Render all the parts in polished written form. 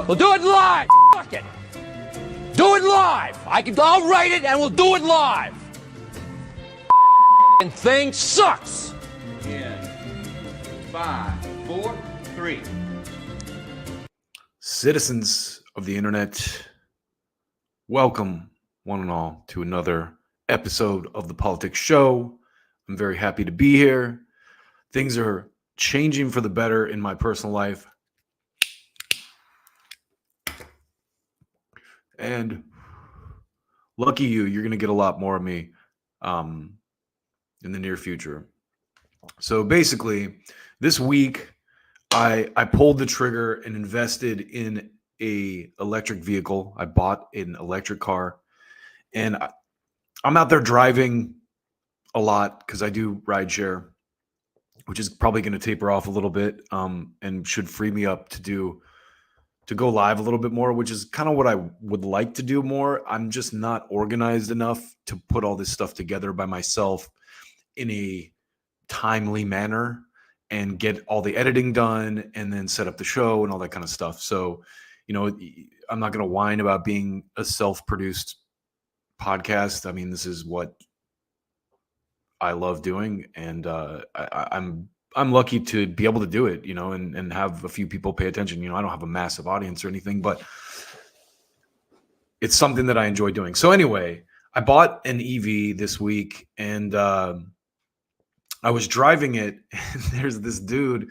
We'll do it live. Fuck it. Do it live. I'll write it and we'll do it live. And thing sucks. In 5, 4, 3. Citizens of the internet, welcome one and all to another episode of the Politics Show. I'm very happy to be here. Things are changing for the better in my personal life. And lucky you're going to get a lot more of me in the near future. So basically, this week, I pulled the trigger and invested in a electric vehicle. I bought an electric car, and I'm out there driving a lot because I do rideshare, which is probably going to taper off a little bit and should free me up to go live a little bit more, which is kind of what I would like to do more. I'm just not organized enough to put all this stuff together by myself in a timely manner and get all the editing done and then set up the show and all that kind of stuff. So, you know, I'm not going to whine about being a self-produced podcast. I mean, this is what I love doing, and I'm lucky to be able to do it, you know, and have a few people pay attention. You know, I don't have a massive audience or anything, but it's something that I enjoy doing. So anyway, I bought an EV this week, and I was driving it, and there's this dude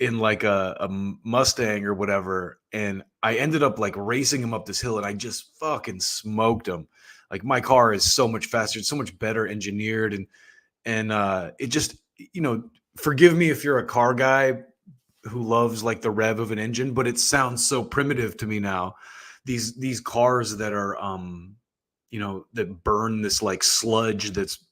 in like a Mustang or whatever, and I ended up like racing him up this hill, and I just fucking smoked him. Like, my car is so much faster, it's so much better engineered, and it just, you know, forgive me if you're a car guy who loves like the rev of an engine, but it sounds so primitive to me now. These cars that are you know, that burn this like sludge that's,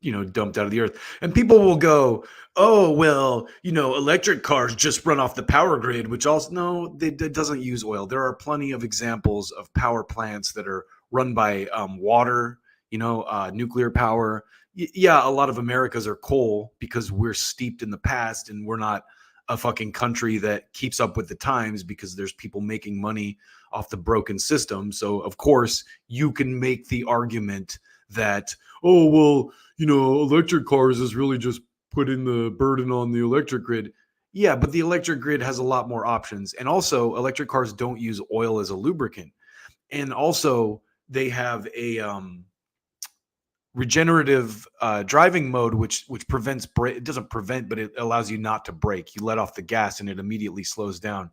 you know, dumped out of the earth. And people will go, oh, well, you know, electric cars just run off the power grid, which also, no, it doesn't use oil. There are plenty of examples of power plants that are run by water, you know, nuclear power. Yeah, a lot of Americas are coal because we're steeped in the past, and we're not a fucking country that keeps up with the times because there's people making money off the broken system. So, of course, you can make the argument that, oh, well, you know, electric cars is really just putting the burden on the electric grid. Yeah, but the electric grid has a lot more options. And also, electric cars don't use oil as a lubricant. And also, they have a regenerative driving mode, which prevents it doesn't prevent, but it allows you not to brake. You let off the gas and it immediately slows down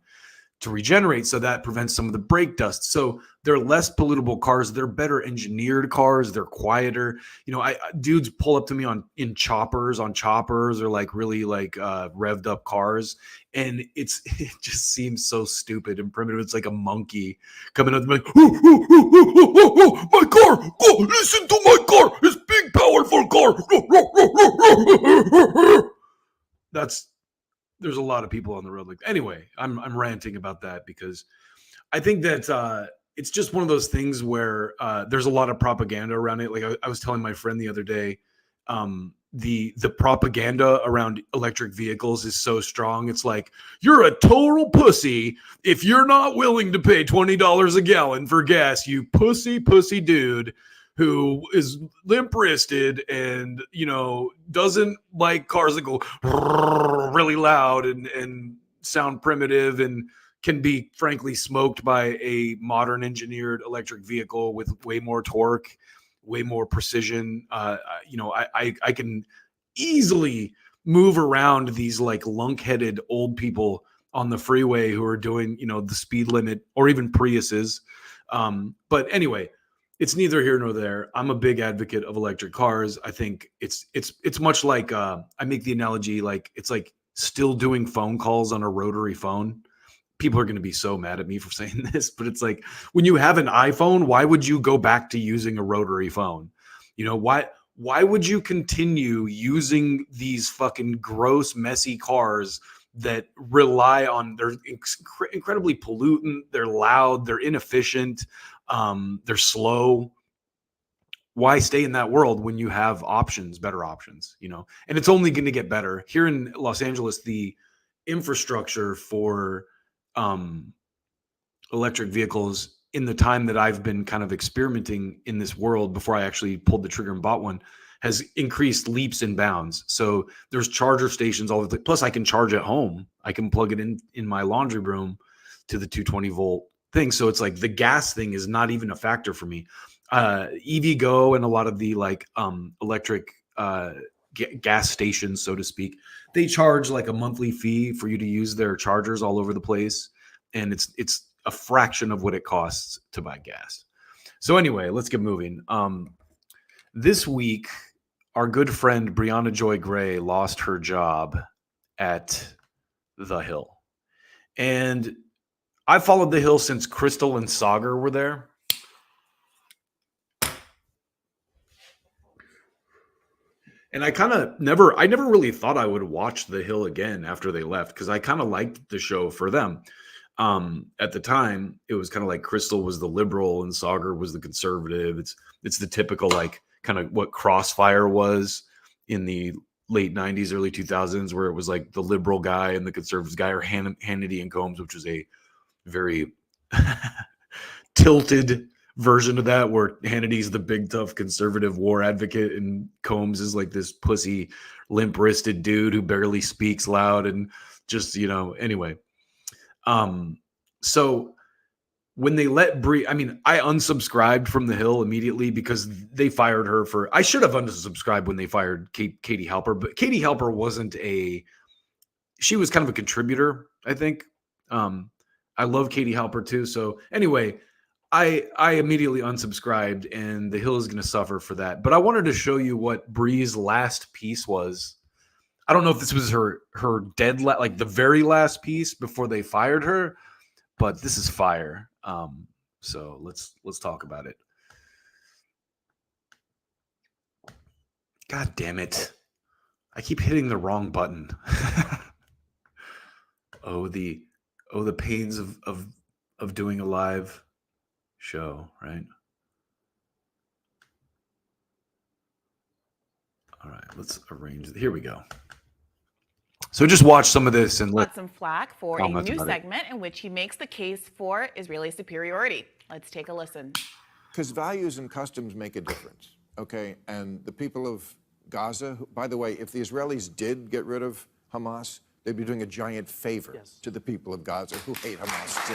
to regenerate, so that prevents some of the brake dust. So they're less pollutable cars. They're better engineered cars. They're quieter. You know, dudes pull up to me on choppers or like really like revved up cars, and it just seems so stupid and primitive. It's like a monkey coming up to me like, oh, my car, oh, listen to my car, it's big powerful car. There's a lot of people on the road. Like, anyway, I'm ranting about that because I think that it's just one of those things where there's a lot of propaganda around it. Like I was telling my friend the other day, the propaganda around electric vehicles is so strong. It's like, you're a total pussy if you're not willing to pay $20 a gallon for gas, you pussy dude who is limp-wristed and, you know, doesn't like cars that go really loud and sound primitive and can be, frankly, smoked by a modern engineered electric vehicle with way more torque, way more precision. You know, I can easily move around these like lunk-headed old people on the freeway who are doing, you know, the speed limit or even Priuses. But anyway, it's neither here nor there. I'm a big advocate of electric cars. I think it's much like I make the analogy like it's like still doing phone calls on a rotary phone. People are going to be so mad at me for saying this, but it's like when you have an iPhone, why would you go back to using a rotary phone? You know, why would you continue using these fucking gross, messy cars that rely on, they're incredibly pollutant, they're loud, they're inefficient, they're slow. Why stay in that world when you have options, better options, you know? And it's only going to get better. Here in Los Angeles, the infrastructure for electric vehicles in the time that I've been kind of experimenting in this world before I actually pulled the trigger and bought one has increased leaps and bounds. So there's charger stations all the time. Plus I can charge at home. I can plug it in my laundry room to the 220 volt thing. So it's like the gas thing is not even a factor for me. EVgo and a lot of the like electric gas stations, so to speak, they charge like a monthly fee for you to use their chargers all over the place. And it's a fraction of what it costs to buy gas. So anyway, let's get moving. This week, our good friend Brianna Joy Gray lost her job at The Hill. And I followed The Hill since Crystal and Sagar were there. And I never really thought I would watch The Hill again after they left, because I kind of liked the show for them. At the time, it was kind of like Crystal was the liberal and Sagar was the conservative. It's the typical like kind of what Crossfire was in the late 90s, early 2000s, where it was like the liberal guy and the conservative guy, or Hannity and Combs, which was a very tilted version of that, where Hannity's the big tough conservative war advocate and Combs is like this pussy limp-wristed dude who barely speaks loud and just, anyway. So when they let Brie, I unsubscribed from The Hill immediately because they fired her I should have unsubscribed when they fired Katie Halper, but Katie Halper she was kind of a contributor, I think. I love Katie Halper too. So anyway, I immediately unsubscribed, and The Hill is going to suffer for that. But I wanted to show you what Brie's last piece was. I don't know if this was her like the very last piece before they fired her, but this is fire. So let's talk about it. God damn it. I keep hitting the wrong button. the pains of doing a live show, right? All right, let's arrange it. Here we go. So just watch some of this and got some flack for a new segment in which he makes the case for Israeli superiority. Let's take a listen. Because values and customs make a difference, okay? And the people of Gaza, by the way, if the Israelis did get rid of Hamas, they'd be doing a giant favor to the people of Gaza who hate Hamas too.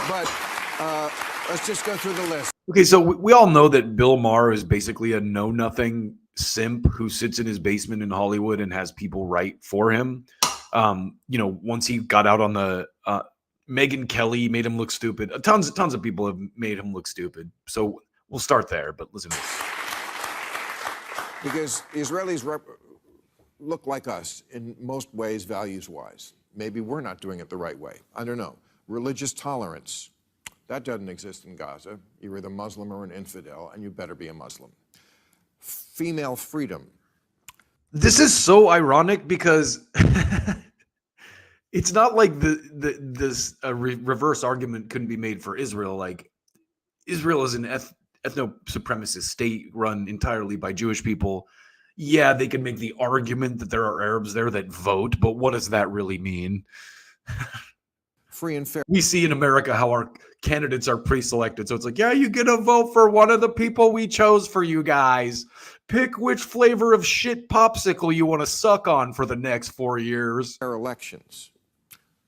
But let's just go through the list. Okay, so we all know that Bill Maher is basically a know-nothing simp who sits in his basement in Hollywood and has people write for him. Once he got out on the Megyn Kelly made him look stupid. Tons of people have made him look stupid. So we'll start there, but listen to this. Because the Israelis look like us in most ways, values-wise. Maybe we're not doing it the right way. I don't know. Religious tolerance, that doesn't exist in Gaza. You're either Muslim or an infidel, and you better be a Muslim. Female freedom. This is so ironic because it's not like this reverse argument couldn't be made for Israel. Like, Israel is an ethno-supremacist state run entirely by Jewish people. Yeah, they can make the argument that there are Arabs there that vote, but what does that really mean? Free and fair. We see in America how our candidates are pre-selected. So it's like, yeah, you get a vote for one of the people we chose for you guys. Pick which flavor of shit popsicle you want to suck on for the next 4 years. Fair elections.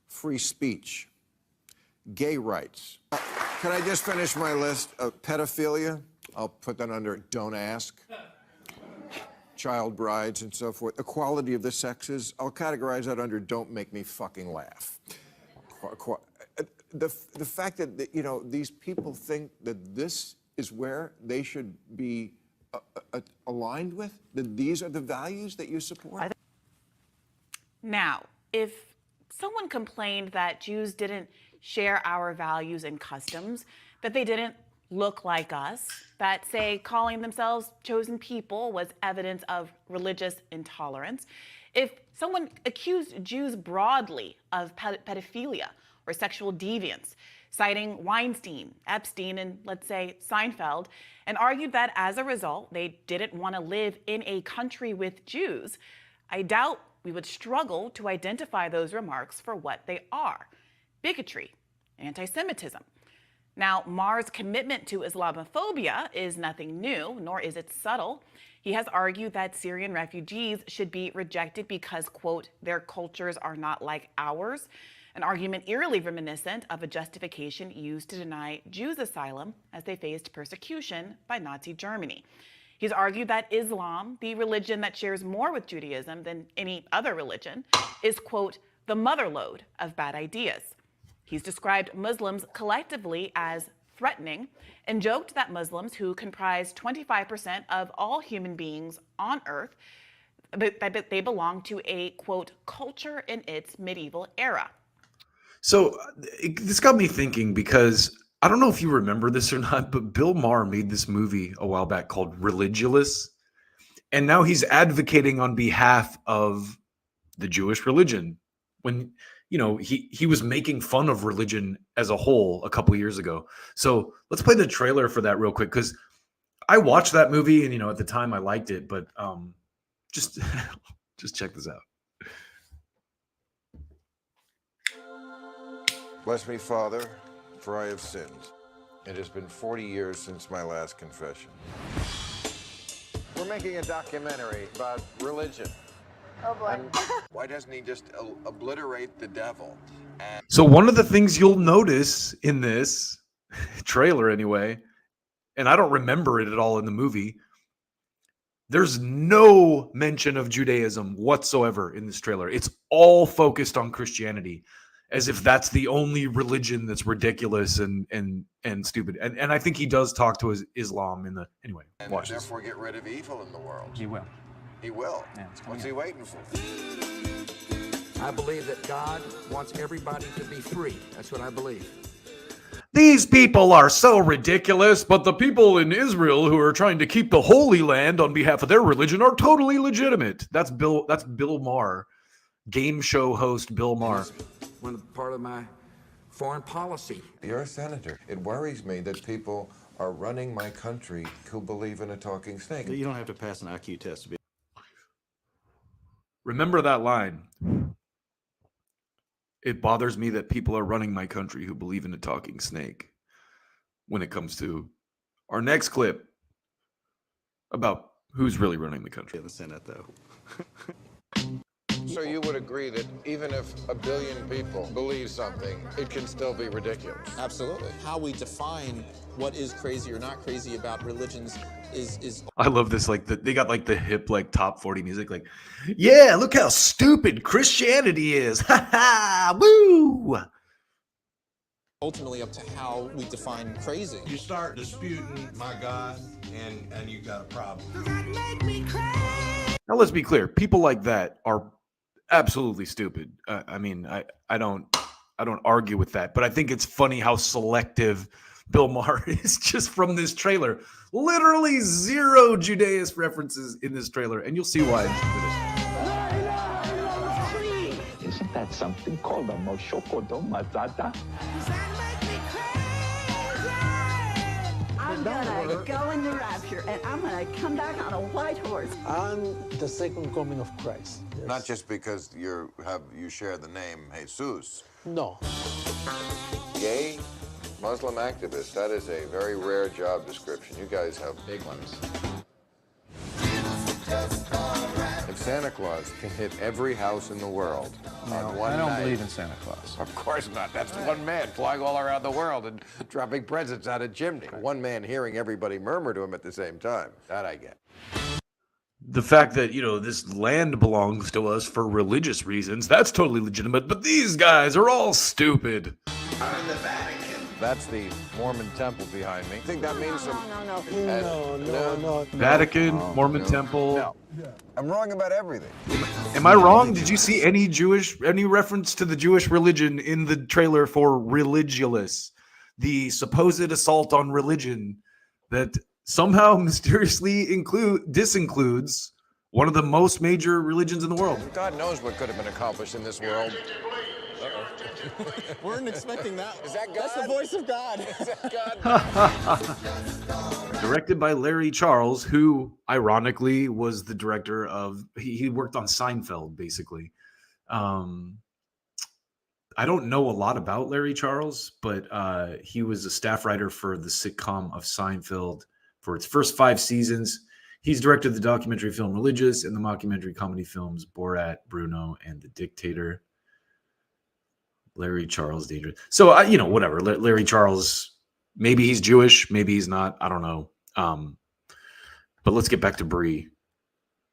Free speech. Gay rights. Can I just finish my list? Pedophilia. I'll put that under don't ask. Child brides and so forth. Equality of the sexes. I'll categorize that under don't make me fucking laugh. The fact that, these people think that this is where they should be aligned with, that these are the values that you support? Now, if someone complained that Jews didn't share our values and customs, that they didn't look like us, that, say, calling themselves chosen people was evidence of religious intolerance, if someone accused Jews broadly of pedophilia or sexual deviance, citing Weinstein, Epstein, and let's say Seinfeld, and argued that as a result, they didn't want to live in a country with Jews, I doubt we would struggle to identify those remarks for what they are: bigotry anti-Semitism. Now, Maher's commitment to Islamophobia is nothing new, nor is it subtle. He has argued that Syrian refugees should be rejected because, quote, their cultures are not like ours, an argument eerily reminiscent of a justification used to deny Jews asylum as they faced persecution by Nazi Germany. He's argued that Islam, the religion that shares more with Judaism than any other religion, is, quote, the motherlode of bad ideas. He's described Muslims collectively as threatening and joked that Muslims, who comprise 25% of all human beings on earth, that they belong to a, quote, culture in its medieval era. So this got me thinking, because I don't know if you remember this or not, but Bill Maher made this movie a while back called Religulous. And now he's advocating on behalf of the Jewish religion, when, you know, he was making fun of religion as a whole a couple years ago. So let's play the trailer for that real quick, because I watched that movie and, you know, at the time I liked it, but just check this out. Bless me, Father, for I have sinned. It has been 40 years since my last confession. We're making a documentary about religion. Oh boy. Why doesn't he just obliterate the devil? So one of the things you'll notice in this trailer anyway, and I don't remember it at all in the movie, there's no mention of Judaism whatsoever in this trailer. It's all focused on Christianity, as if that's the only religion that's ridiculous and stupid. And I think he does talk to his Islam in the anyway. Watch this. Therefore, get rid of evil in the world. He will. He will. Yeah, it's coming What's he waiting for? I believe that God wants everybody to be free. That's what I believe. These people are so ridiculous, but the people in Israel who are trying to keep the Holy Land on behalf of their religion are totally legitimate. That's Bill Maher, game show host Bill Maher. One part of my foreign policy. You're a senator. It worries me that people are running my country who believe in a talking snake. You don't have to pass an IQ test to be. Remember that line. It bothers me that people are running my country who believe in a talking snake. When it comes to our next clip about who's really running the country. In the Senate, though. So you would agree that even if a billion people believe something, it can still be ridiculous? Absolutely. How we define what is crazy or not crazy about religions is I love this. Like they got like the hip, like top 40 music. Like, yeah, look how stupid Christianity is. Ha ha, woo. ultimately up to how we define crazy. You start disputing my God, and you got a problem. Now let's be clear. People like that are absolutely stupid. I mean, I don't argue with that, but I think it's funny how selective Bill Maher is just from this trailer. Literally zero Judaist references in this trailer, and you'll see why. Isn't that something called a Moshoko Mazada? I'm gonna go in the rapture, and I'm gonna come back on a white horse. I'm the second coming of Christ. Yes. Not just because you share the name Jesus. No. Gay Muslim activist, that is a very rare job description. You guys have Big ones. If Santa Claus can hit every house in the world on one I don't night, believe in Santa Claus. Of course not. That's one man flying all around the world and dropping presents out of chimney. One man hearing everybody murmur to him at the same time. That I get. The fact that, this land belongs to us for religious reasons, that's totally legitimate, but these guys are all stupid. I'm in the Vatican. That's the Mormon temple behind me. I think that means some... No. Vatican, Mormon temple. No. I'm wrong about everything. Am I wrong? Did you see any reference to the Jewish religion in the trailer for Religulous, the supposed assault on religion that somehow mysteriously disincludes one of the most major religions in the world? God knows what could have been accomplished in this world. Weren't expecting that. Is that God? That's the voice of God. Is that God? Directed by Larry Charles, who ironically was the director of, he worked on Seinfeld, basically. I don't know a lot about Larry Charles, but he was a staff writer for the sitcom of Seinfeld for its first 5 seasons. He's directed the documentary film Religious and the mockumentary comedy films Borat, Bruno, and The Dictator. Larry Charles, dangerous. So, whatever. Larry Charles, maybe he's Jewish, maybe he's not. I don't know. But let's get back to Bree.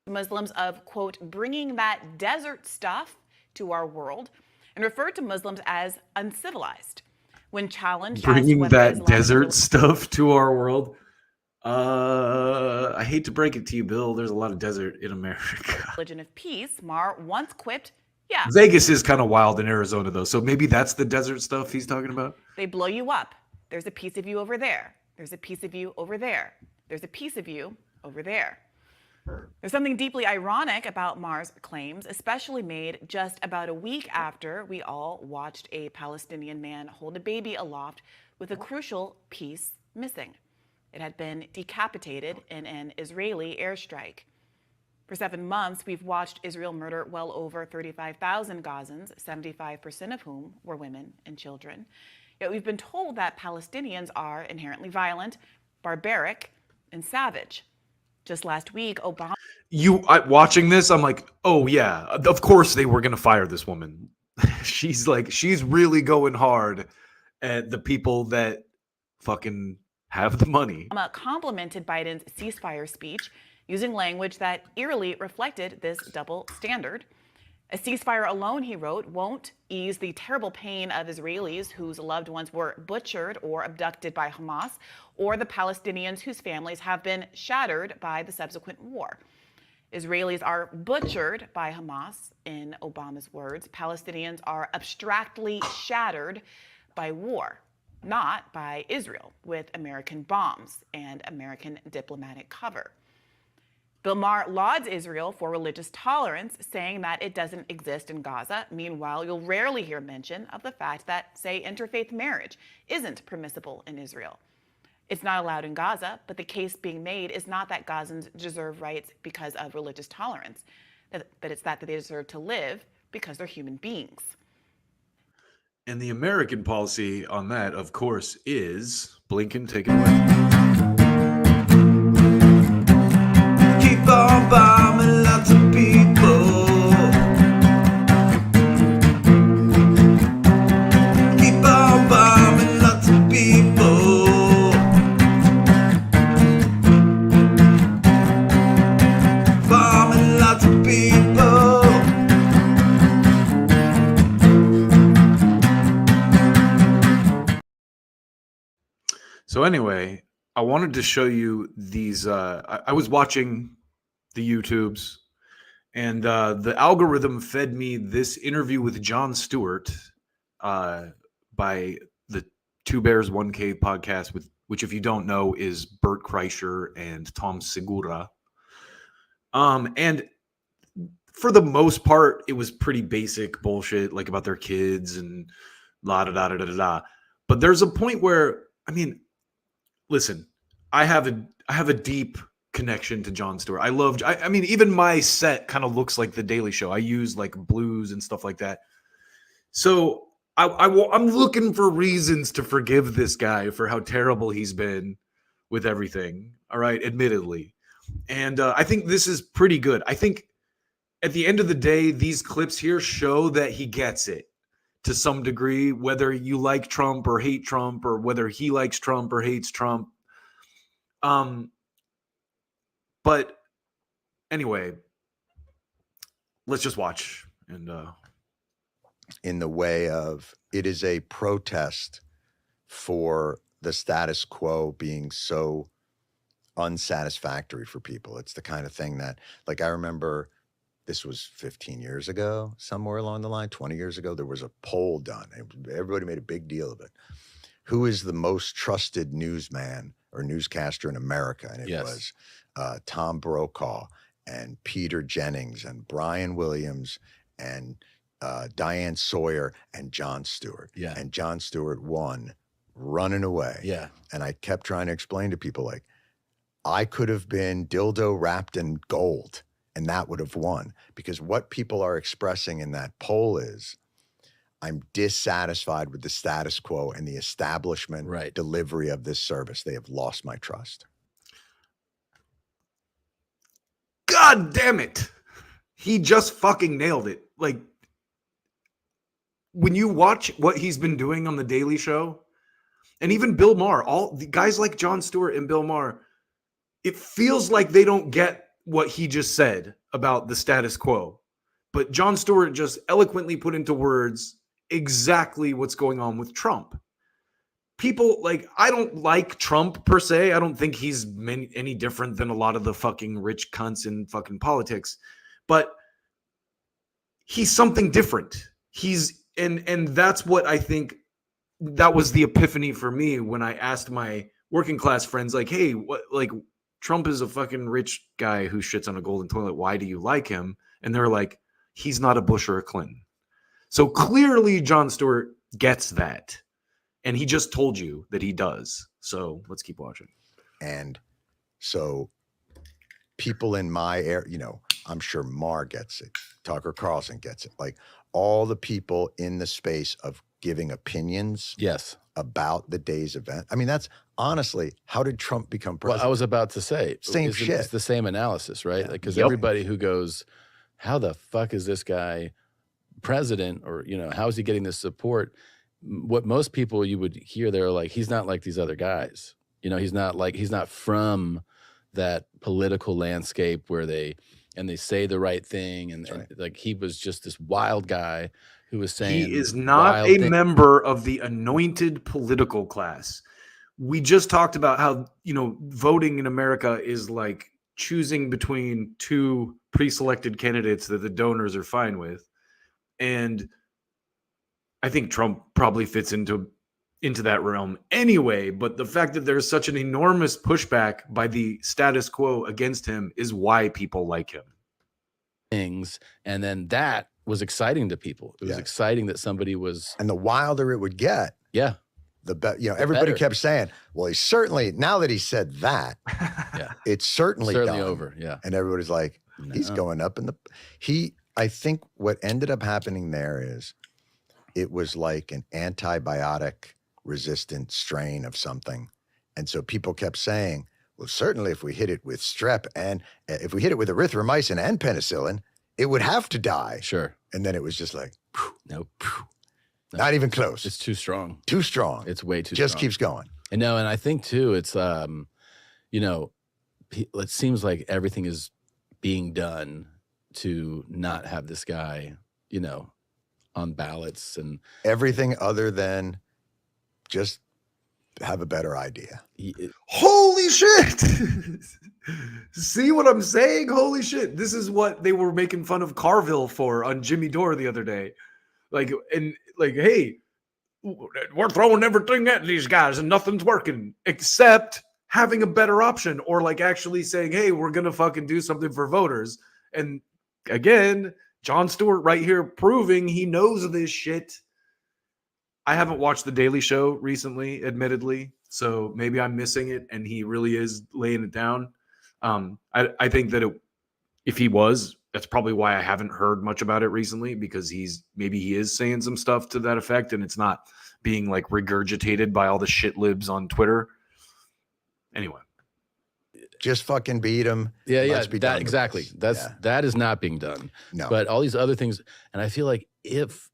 Muslims of, quote, bringing that desert stuff to our world, and referred to Muslims as uncivilized. When challenged, Bringing that desert stuff to our world. I hate to break it to you, Bill. There's a lot of desert in America. Religion of peace, Maher once quipped, yeah. Vegas is kind of wild in Arizona, though. So maybe that's the desert stuff he's talking about. They blow you up. There's a piece of you over there. There's a piece of you over there. There's a piece of you over there. There's something deeply ironic about Maher's claims, especially made just about a week after we all watched a Palestinian man hold a baby aloft with a crucial piece missing. It had been decapitated in an Israeli airstrike. For 7 months, we've watched Israel murder well over 35,000 Gazans, 75% of whom were women and children. Yet we've been told that Palestinians are inherently violent, barbaric, and savage. Just last week, Obama... Watching this, I'm like, oh yeah, of course they were going to fire this woman. She's really going hard at the people that fucking have the money. Obama complimented Biden's ceasefire speech using language that eerily reflected this double standard. A ceasefire alone, he wrote, won't ease the terrible pain of Israelis whose loved ones were butchered or abducted by Hamas, or the Palestinians whose families have been shattered by the subsequent war. Israelis are butchered by Hamas, in Obama's words. Palestinians are abstractly shattered by war, not by Israel, with American bombs and American diplomatic cover. Bill Maher lauds Israel for religious tolerance, saying that it doesn't exist in Gaza. Meanwhile, you'll rarely hear mention of the fact that, say, interfaith marriage isn't permissible in Israel. It's not allowed in Gaza, but the case being made is not that Gazans deserve rights because of religious tolerance, but it's that they deserve to live because they're human beings. And the American policy on that, of course, is Blinken, take it away. Keep on bombing lots of people. Keep on bombing lots of people. Bombing lots of people. So anyway, I wanted to show you these. I was watching the YouTubes, and the algorithm fed me this interview with Jon Stewart by the Two Bears 1K podcast, which, if you don't know, is Bert Kreischer and Tom Segura. And for the most part, it was pretty basic bullshit, like about their kids and la da da da da da. But there's a point where, I mean, listen, I have a deep connection to Jon Stewart. I mean, even my set kind of looks like The Daily Show. I use like blues and stuff like that. So I'm looking for reasons to forgive this guy for how terrible he's been with everything. All right, admittedly. And I think this is pretty good. I think at the end of the day, these clips here show that he gets it to some degree, whether you like Trump or hate Trump, or whether he likes Trump or hates Trump. But anyway, let's just watch. And in the way of, it is a protest for the status quo being so unsatisfactory for people. It's the kind of thing that, like, I remember this was 15 years ago, somewhere along the line, 20 years ago, there was a poll done. Everybody made a big deal of it. Who is the most trusted newsman or newscaster in America? And it was Tom Brokaw and Peter Jennings and Brian Williams and Diane Sawyer and Jon Stewart. Yeah. And Jon Stewart won running away. Yeah. And I kept trying to explain to people, like, I could have been dildo wrapped in gold and that would have won, because what people are expressing in that poll is, I'm dissatisfied with the status quo and the establishment delivery of this service. They have lost my trust. God damn it. He just fucking nailed it. Like, when you watch what he's been doing on The Daily Show, and even Bill Maher, all the guys like Jon Stewart and Bill Maher, it feels like they don't get what he just said about the status quo. But Jon Stewart just eloquently put into words exactly what's going on with Trump. People, like, I don't like Trump per se. I don't think he's any different than a lot of the fucking rich cunts in fucking politics. But he's something different. And that's what I think, that was the epiphany for me when I asked my working class friends, like, hey, what, like, Trump is a fucking rich guy who shits on a golden toilet. Why do you like him? And they're like, he's not a Bush or a Clinton. So clearly Jon Stewart gets that. And he just told you that he does. So let's keep watching. And so people in my area, you know, I'm sure Maher gets it. Tucker Carlson gets it. Like, all the people in the space of giving opinions about the day's event. I mean, that's honestly, how did Trump become president? Well, I was about to say, same shit. It's the same analysis, right? Because everybody who goes, how the fuck is this guy president? Or, you know, how is he getting this support? What most people you would hear, they're like, he's not like these other guys. You know, he's not from that political landscape where they say the right thing. And like, he was just this wild guy who was saying he is not a member of the anointed political class. We just talked about how, you know, voting in America is like choosing between two pre-selected candidates that the donors are fine with. And I think Trump probably fits into that realm anyway, but the fact that there's such an enormous pushback by the status quo against him is why people like him. Things, and then that was exciting to people. It was exciting that somebody was, and the wilder it would get, the better. You know, everybody kept saying, "Well, he's certainly, now that he said that, it's certainly done. Over." Yeah, and everybody's like, he's going up in the. I think what ended up happening there is, it was like an antibiotic resistant strain of something, and so people kept saying, well, certainly if we hit it with strep and if we hit it with erythromycin and penicillin, it would have to die. Sure. And then it was just like, nope. Not even close. It's too strong. Too strong. It's way too just strong. Keeps going. And no, and I think too, it's, you know, it seems like everything is being done to not have this guy, you know, on ballots and everything other than just have a better idea. Holy shit. See what I'm saying? Holy shit. This is what they were making fun of Carville for on Jimmy Dore the other day. Like, and like, hey, we're throwing everything at these guys and nothing's working except having a better option, or like actually saying, hey, we're going to fucking do something for voters. And again, Jon Stewart right here proving he knows this shit. I haven't watched The Daily Show recently, admittedly, so maybe I'm missing it, and he really is laying it down. I think that if he was, that's probably why I haven't heard much about it recently, because he is saying some stuff to that effect, and it's not being like regurgitated by all the shit libs on Twitter. Anyway, just fucking beat him. Yeah, that exactly. That is not being done. No, but all these other things, and I feel like if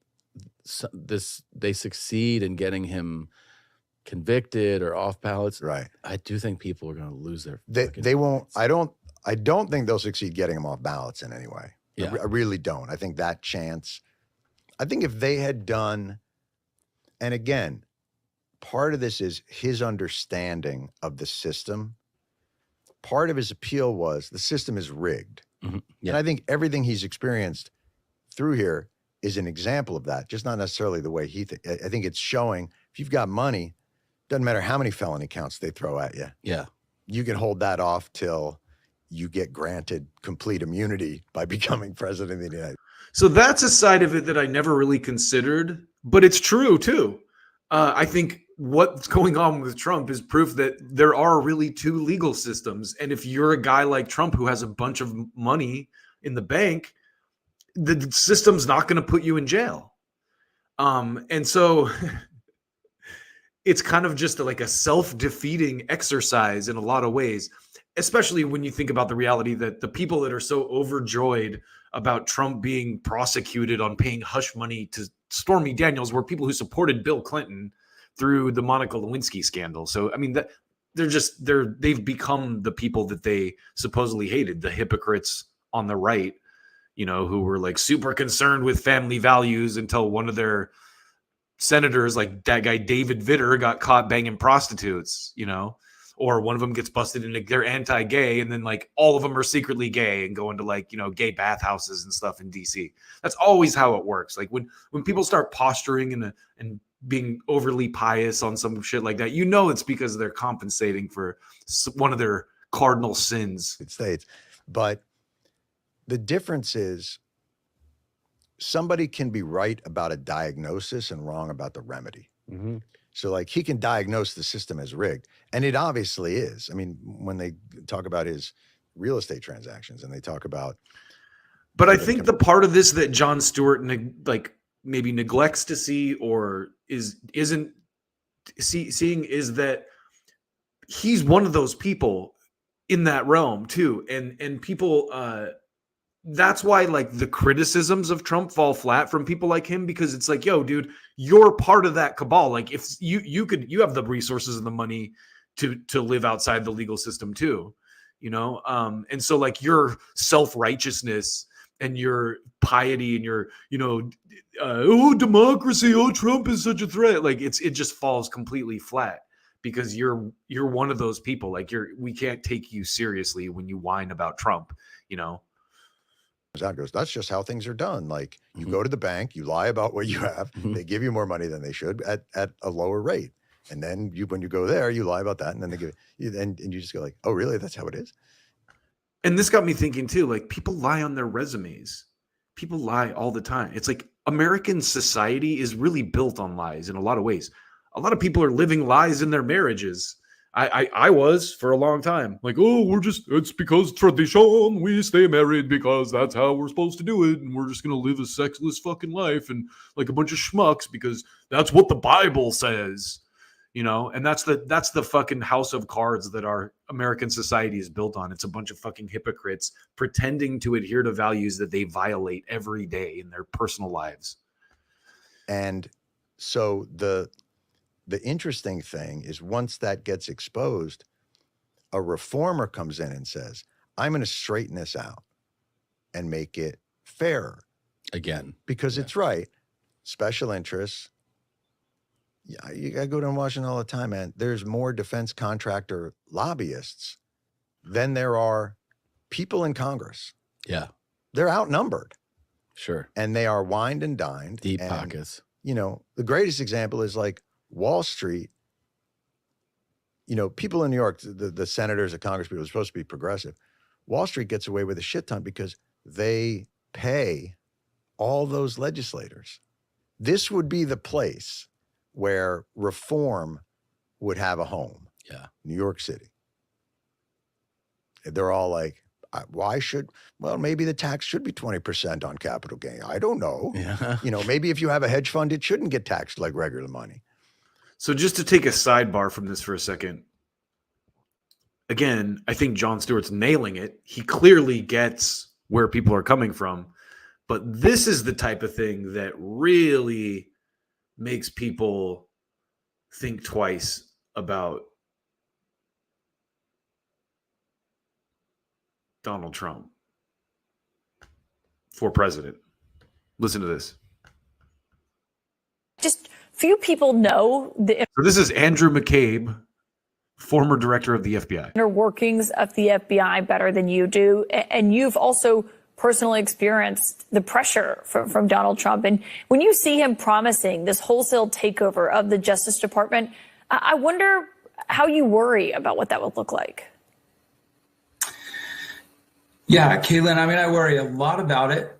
they succeed in getting him convicted or off ballots, right? I do think people are going to lose their. They won't. I don't think they'll succeed getting him off ballots in any way. Yeah. I really don't. I think that chance. I think if they had done, and again, part of this is his understanding of the system. Part of his appeal was the system is rigged, and I think everything he's experienced through here is an example of that, just not necessarily the way he thinks. I think it's showing if you've got money, doesn't matter how many felony counts they throw at you. Yeah. You can hold that off till you get granted complete immunity by becoming president of the United States. So that's a side of it that I never really considered, but it's true too. I think what's going on with Trump is proof that there are really two legal systems. And if you're a guy like Trump who has a bunch of money in the bank, the system's not going to put you in jail. And so it's kind of just like a self-defeating exercise in a lot of ways, especially when you think about the reality that the people that are so overjoyed about Trump being prosecuted on paying hush money to Stormy Daniels were people who supported Bill Clinton through the Monica Lewinsky scandal. So, I mean, that they've become the people that they supposedly hated, the hypocrites on the right, you know, who were like super concerned with family values until one of their senators, like that guy David Vitter, got caught banging prostitutes, you know, or one of them gets busted into they're anti-gay, and then like all of them are secretly gay and go into like, you know, gay bathhouses and stuff in DC. That's always how it works. Like when people start posturing and being overly pious on some shit like that, you know, it's because they're compensating for one of their cardinal sins. States, but the difference is somebody can be right about a diagnosis and wrong about the remedy. Mm-hmm. So like he can diagnose the system as rigged, and it obviously is. I mean, when they talk about his real estate transactions and they talk about, but I think the part of this that Jon Stewart maybe neglects to see or isn't seeing is that he's one of those people in that realm too, and people. That's why like the criticisms of Trump fall flat from people like him, because it's like, yo, dude, you're part of that cabal. Like if you have the resources and the money to live outside the legal system too, you know? And so like your self-righteousness and your piety and your, you know, oh, democracy, oh, Trump is such a threat. Like it just falls completely flat because you're one of those people. Like we can't take you seriously when you whine about Trump, you know? Out goes, that's just how things are done. Like you go to the bank, you lie about what you have, they give you more money than they should at a lower rate. And then when you go there, you lie about that, and then they give you, and you just go like, oh, really? That's how it is? And this got me thinking too, like people lie on their resumes. People lie all the time. It's like American society is really built on lies in a lot of ways. A lot of people are living lies in their marriages. I was for a long time like, oh, it's because tradition, we stay married because that's how we're supposed to do it, and we're just gonna live a sexless fucking life and like a bunch of schmucks because that's what the Bible says, you know. And that's the fucking house of cards that our American society is built on. It's a bunch of fucking hypocrites pretending to adhere to values that they violate every day in their personal lives. And so the interesting thing is once that gets exposed, a reformer comes in and says, I'm going to straighten this out and make it fairer. Again. Because it's right. Special interests. Yeah, you got to go to Washington all the time, man. There's more defense contractor lobbyists than there are people in Congress. Yeah. They're outnumbered. Sure. And they are wined and dined. Deep pockets. You know, the greatest example is like Wall Street. You know, people in New York, the senators, the Congress people are supposed to be progressive. Wall Street gets away with a shit ton because they pay all those legislators. This would be the place where reform would have a home. Yeah. New York City. They're all like, well, maybe the tax should be 20% on capital gain. I don't know. Yeah. You know, maybe if you have a hedge fund, it shouldn't get taxed like regular money. So just to take a sidebar from this for a second, again, I think Jon Stewart's nailing it. He clearly gets where people are coming from, but this is the type of thing that really makes people think twice about Donald Trump for president. Listen to this. Just few people know the So this is Andrew McCabe, former director of the FBI. inner workings of the FBI better than you do. And you've also personally experienced the pressure from Donald Trump. And when you see him promising this wholesale takeover of the Justice Department, I wonder how you worry about what that would look like. Yeah, Caitlin, I mean, I worry a lot about it.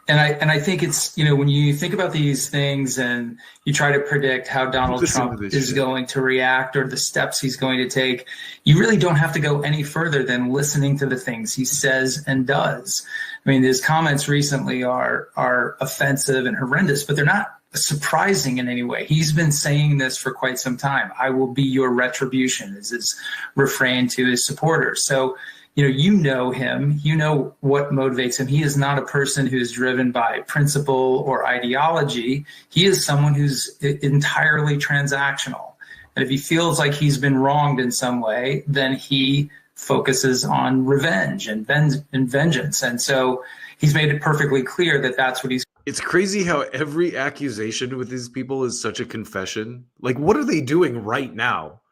And I think it's, when you think about these things and you try to predict how Donald Trump is going to react or the steps he's going to take, you really don't have to go any further than listening to the things he says and does. I mean, his comments recently are offensive and horrendous, but they're not surprising in any way. He's been saying this for quite some time. I will be your retribution is his refrain to his supporters. So, you know him, you know what motivates him. He is not a person who is driven by principle or ideology. He is someone who's entirely transactional. And if he feels like he's been wronged in some way, then he focuses on revenge and vengeance. And so he's made it perfectly clear that that's what he's. It's crazy how every accusation with these people is such a confession. Like, what are they doing right now?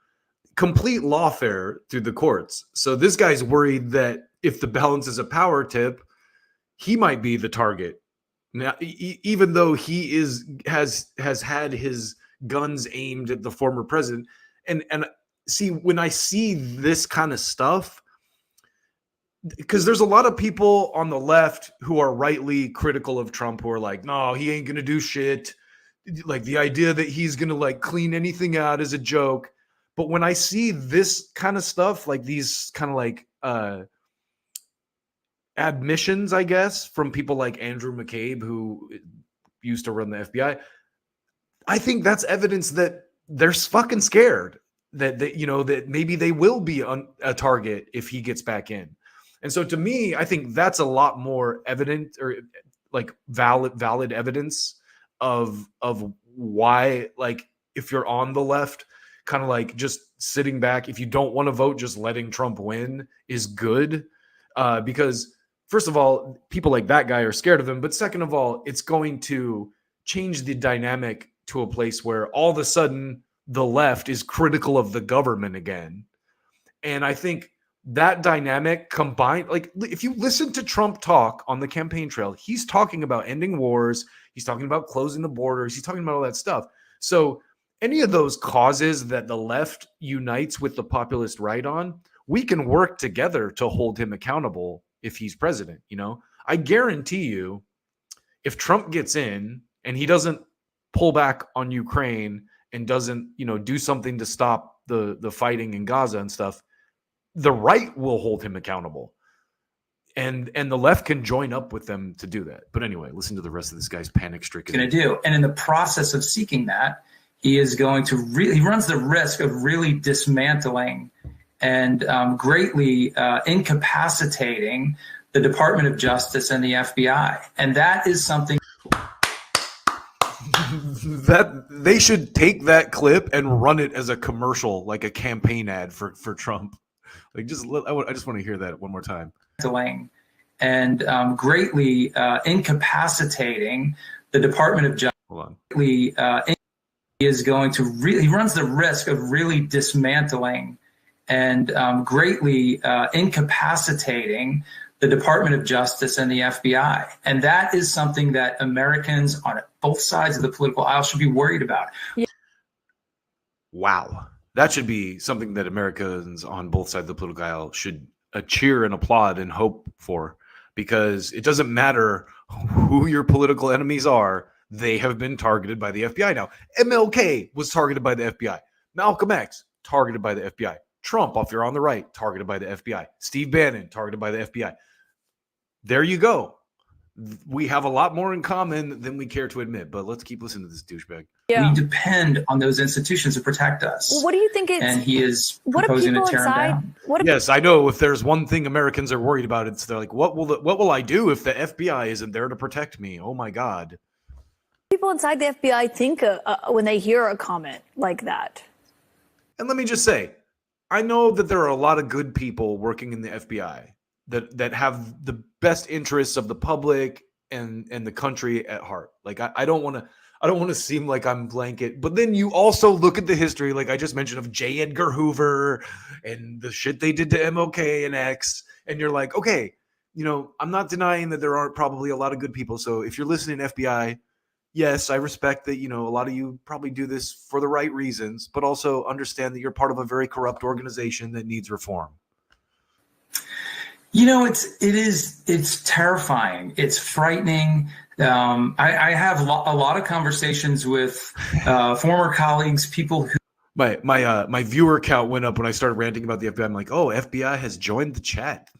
Complete lawfare through the courts. So this guy's worried that if the balance is a power tip, he might be the target. Now, even though he has had his guns aimed at the former president, and see, when I see this kind of stuff, because there's a lot of people on the left who are rightly critical of Trump, who are like, no, he ain't gonna do shit. Like, the idea that he's gonna like clean anything out is a joke. But when I see this kind of stuff, like these kind of like admissions, I guess, from people like Andrew McCabe, who used to run the FBI, I think that's evidence that they're fucking scared that that maybe they will be a target if he gets back in. And so to me, I think that's a lot more evident, or like valid evidence of why, like, if you're on the left, kind of like just sitting back, if you don't want to vote, just letting Trump win is good. Because first of all, people like that guy are scared of him. But second of all, it's going to change the dynamic to a place where all of a sudden the left is critical of the government again. And I think that dynamic combined, like, if you listen to Trump talk on the campaign trail, he's talking about ending wars. He's talking about closing the borders. He's talking about all that stuff. So any of those causes that the left unites with the populist right on, we can work together to hold him accountable if he's president. I guarantee you, if Trump gets in and he doesn't pull back on Ukraine and doesn't, do something to stop the fighting in Gaza and stuff, the right will hold him accountable. And the left can join up with them to do that. But anyway, listen to the rest of this guy's panic-stricken. Going to do. And in the process of seeking that, he is going to he runs the risk of really dismantling and greatly incapacitating the Department of Justice and the FBI. And that is something that they should take that clip and run it as a commercial, like a campaign ad for Trump. Like, I just want to hear that one more time. And greatly incapacitating the Department of Justice. Hold on. Is going to he runs the risk of really dismantling and greatly incapacitating the Department of Justice and the FBI. And that is something that Americans on both sides of the political aisle should be worried about. Yeah. Wow. That should be something that Americans on both sides of the political aisle should cheer and applaud and hope for, because it doesn't matter who your political enemies are. They have been targeted by the FBI now. MLK was targeted by the FBI. Malcolm X, targeted by the FBI. Trump, if you're on the right, targeted by the FBI. Steve Bannon, targeted by the FBI. There you go. We have a lot more in common than we care to admit, but let's keep listening to this douchebag. Yeah. We depend on those institutions to protect us. Well, what do you think and he is proposing to tear them down. Yes, I know. If there's one thing Americans are worried about, it's they're like, what will I do if the FBI isn't there to protect me? Oh my God. People inside the FBI think when they hear a comment like that. And let me just say, I know that there are a lot of good people working in the FBI that have the best interests of the public and the country at heart. Like, I don't want to seem like I'm blanket, but then you also look at the history, like I just mentioned, of J. Edgar Hoover and the shit they did to MLK and X, and you're like, okay, I'm not denying that there aren't probably a lot of good people. So if you're listening, FBI, yes, I respect that, a lot of you probably do this for the right reasons, but also understand that you're part of a very corrupt organization that needs reform. It's terrifying. It's frightening I have a lot of conversations with former colleagues, people who. My viewer count went up when I started ranting about the FBI. I'm like, oh, FBI has joined the chat.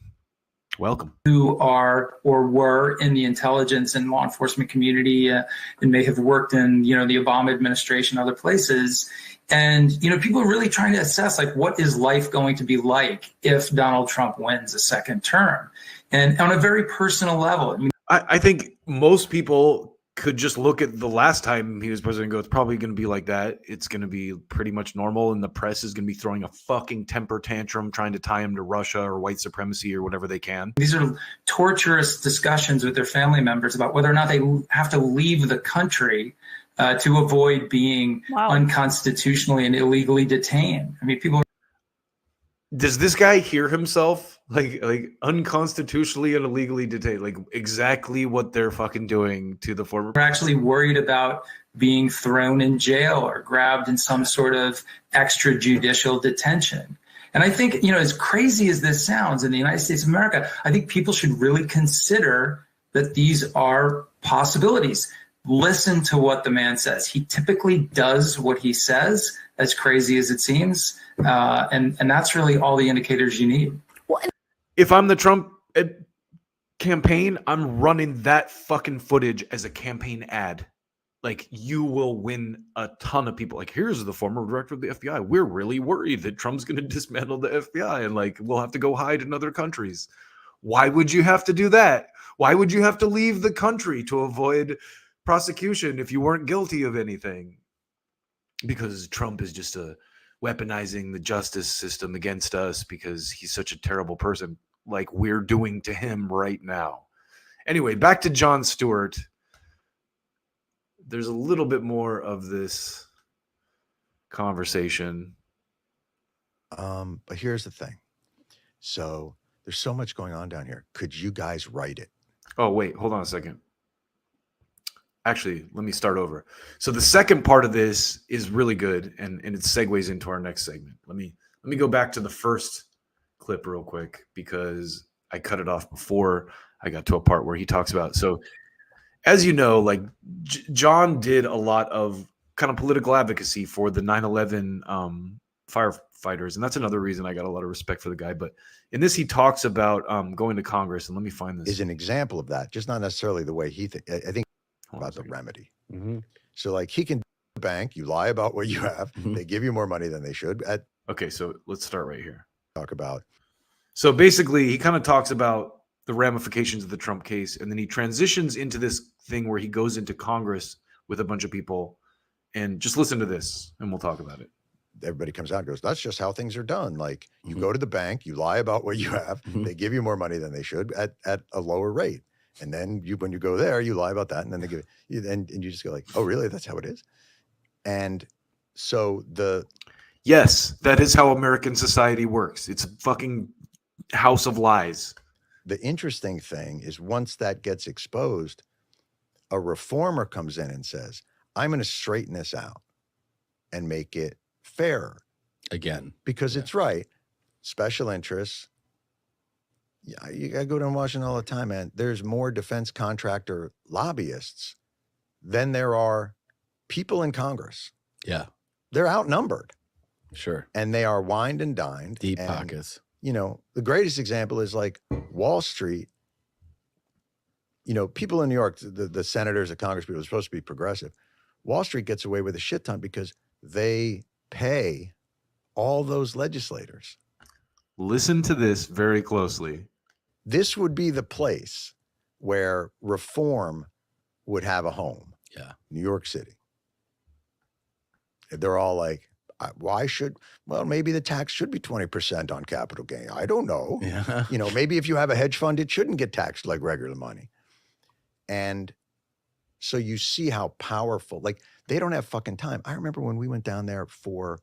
Welcome. Who are or were in the intelligence and law enforcement community and may have worked in, the Obama administration, other places. And, people are really trying to assess, like, what is life going to be like if Donald Trump wins a second term? And on a very personal level. I think most people could just look at the last time he was president and go, it's probably going to be like that. It's going to be pretty much normal. And the press is going to be throwing a fucking temper tantrum, trying to tie him to Russia or white supremacy or whatever they can. These are torturous discussions with their family members about whether or not they have to leave the country to avoid being unconstitutionally and illegally detained. I mean, people. Does this guy hear himself like unconstitutionally and illegally detained? Like exactly what they're fucking doing to the former. We're actually worried about being thrown in jail or grabbed in some sort of extrajudicial detention. And I think, as crazy as this sounds in the United States of America, I think people should really consider that these are possibilities. Listen to what the man says. He typically does what he says, as crazy as it seems. And that's really all the indicators you need. If I'm the Trump campaign, I'm running that fucking footage as a campaign ad. Like, you will win a ton of people. Like, here's the former director of the FBI. We're really worried that Trump's going to dismantle the FBI and like we'll have to go hide in other countries. Why would you have to do that? Why would you have to leave the country to avoid prosecution if you weren't guilty of anything? Because Trump is just weaponizing the justice system against us because he's such a terrible person, like we're doing to him right now. Anyway, back to Jon Stewart. There's a little bit more of this conversation. But here's the thing. So there's so much going on down here. Could you guys write it? Oh, wait, hold on a second. Actually, let me start over. So the second part of this is really good, and it segues into our next segment. Let me go back to the first clip real quick because I cut it off before I got to a part where he talks about. So, as you know, like John did a lot of kind of political advocacy for the 9/11 firefighters, and that's another reason I got a lot of respect for the guy. But in this, he talks about going to Congress, and let me find this. Is an example of that, just not necessarily the way he thinks. I think about the remedy. Mm-hmm. So like he can bank, you lie about what you have, they give you more money than they should. Okay, so let's start right here. Talk about. So basically, he kind of talks about the ramifications of the Trump case, and then he transitions into this thing where he goes into Congress with a bunch of people, and just listen to this, and we'll talk about it. Everybody comes out and goes, that's just how things are done. Like you go to the bank, you lie about what you have, they give you more money than they should at a lower rate. And then when you go there, you lie about that, and then they give you, and you just go like, oh, really? That's how it is. And so yes, that is how American society works. It's a fucking house of lies. The interesting thing is once that gets exposed, a reformer comes in and says, I'm going to straighten this out and make it fairer. Again. Because it's right. Special interests. Yeah, you got to go down Washington all the time, man. There's more defense contractor lobbyists than there are people in Congress. Yeah. They're outnumbered. Sure. And they are wined and dined. Deep pockets. The greatest example is like Wall Street. People in New York, the senators, the Congress people are supposed to be progressive. Wall Street gets away with a shit ton because they pay all those legislators. Listen to this very closely. This would be the place where reform would have a home. Yeah. New York City. They're all like, maybe the tax should be 20% on capital gain. I don't know. Yeah. Maybe if you have a hedge fund, it shouldn't get taxed like regular money. And so you see how powerful, like they don't have fucking time. I remember when we went down there for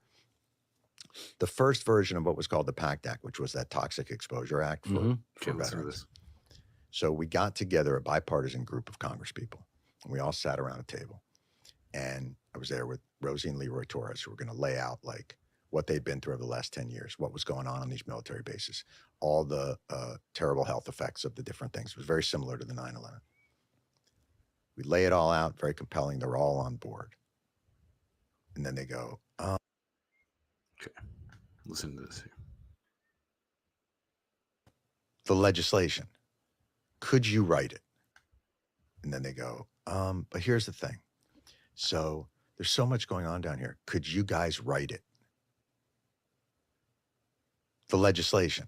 the first version of what was called the PACT Act, which was that Toxic Exposure Act for veterans. So we got together a bipartisan group of Congress people, and we all sat around a table. And I was there with Rosie and Leroy Torres, who were going to lay out like what they'd been through over the last 10 years, what was going on these military bases, all the terrible health effects of the different things. It was very similar to the 9/11. We lay it all out, very compelling. They're all on board. And then they go, oh. Okay, listen to this here. The legislation, could you write it? And then they go, but here's the thing. So there's so much going on down here. Could you guys write it? The legislation,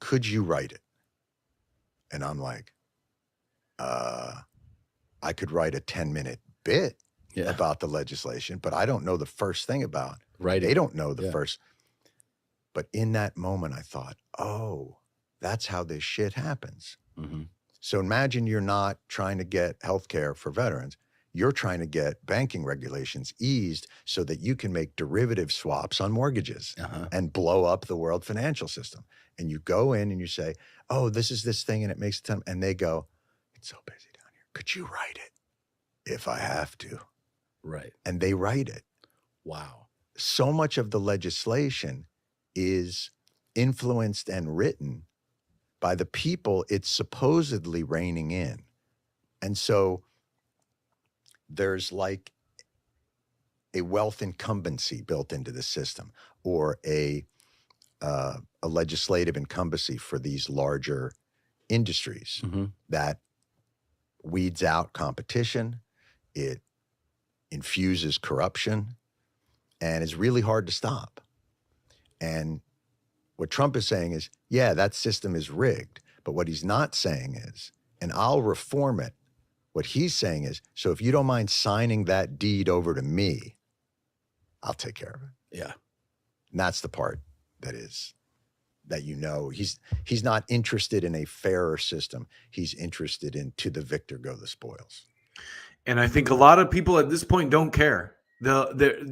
could you write it? And I'm like, I could write a 10-minute bit about the legislation, but I don't know the first thing about it. They don't know the first. But in that moment, I thought, oh, that's how this shit happens. Mm-hmm. So imagine you're not trying to get healthcare for veterans. You're trying to get banking regulations eased so that you can make derivative swaps on mortgages and blow up the world financial system. And you go in and you say, oh, this is this thing, and it makes a ton. And they go, it's so busy down here. Could you write it if I have to? Right. And they write it. Wow. So much of the legislation is influenced and written by the people it's supposedly reining in. And so there's like a wealth incumbency built into the system, or a legislative incumbency for these larger industries that weeds out competition. It infuses corruption, and is really hard to stop. And what Trump is saying is, yeah, that system is rigged. But what he's not saying is, and I'll reform it. What he's saying is, so if you don't mind signing that deed over to me, I'll take care of it. Yeah. And that's the part that he's not interested in a fairer system. He's interested in to the victor go the spoils. And I think a lot of people at this point don't care. They're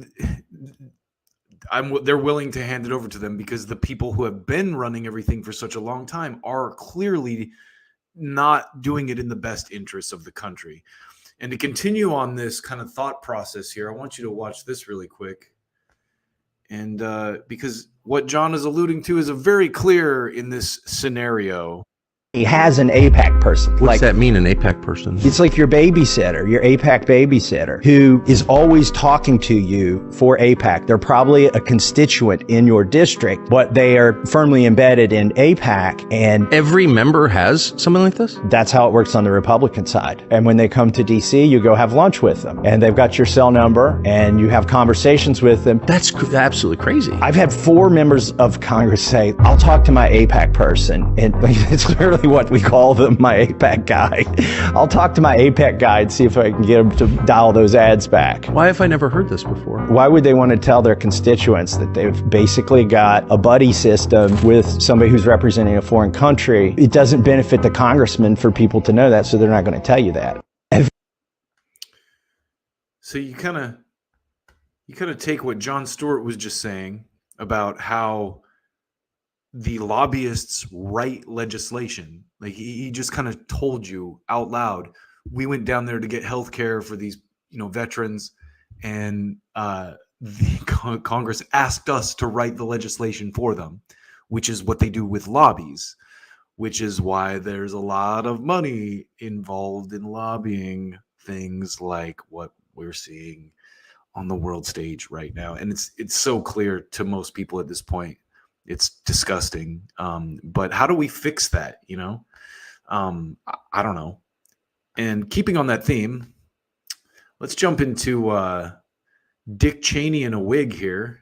willing to hand it over to them because the people who have been running everything for such a long time are clearly not doing it in the best interests of the country. And to continue on this kind of thought process here, I want you to watch this really quick. And because what John is alluding to is a very clear in this scenario. He has an AIPAC person. What's that mean, an AIPAC person? It's like your babysitter, your AIPAC babysitter, who is always talking to you for AIPAC. They're probably a constituent in your district, but they are firmly embedded in AIPAC. And every member has something like this? That's how it works on the Republican side. And when they come to DC, you go have lunch with them. And they've got your cell number, and you have conversations with them. That's absolutely crazy. I've had 4 members of Congress say, I'll talk to my AIPAC person. And it's literally what we call them, my AIPAC guy. I'll talk to my AIPAC guy and see if I can get him to dial those ads back. Why have I never heard this before? Why would they want to tell their constituents that they've basically got a buddy system with somebody who's representing a foreign country? It doesn't benefit the congressman for people to know that, so they're not going to tell you that. So you kind of take what Jon Stewart was just saying about how the lobbyists write legislation. Like he just kind of told you out loud, we went down there to get health care for these, veterans, and the Congress asked us to write the legislation for them, which is what they do with lobbies, which is why there's a lot of money involved in lobbying things like what we're seeing on the world stage right now. And it's so clear to most people at this point. It's disgusting. But how do we fix that? I don't know. And keeping on that theme, let's jump into Dick Cheney in a wig here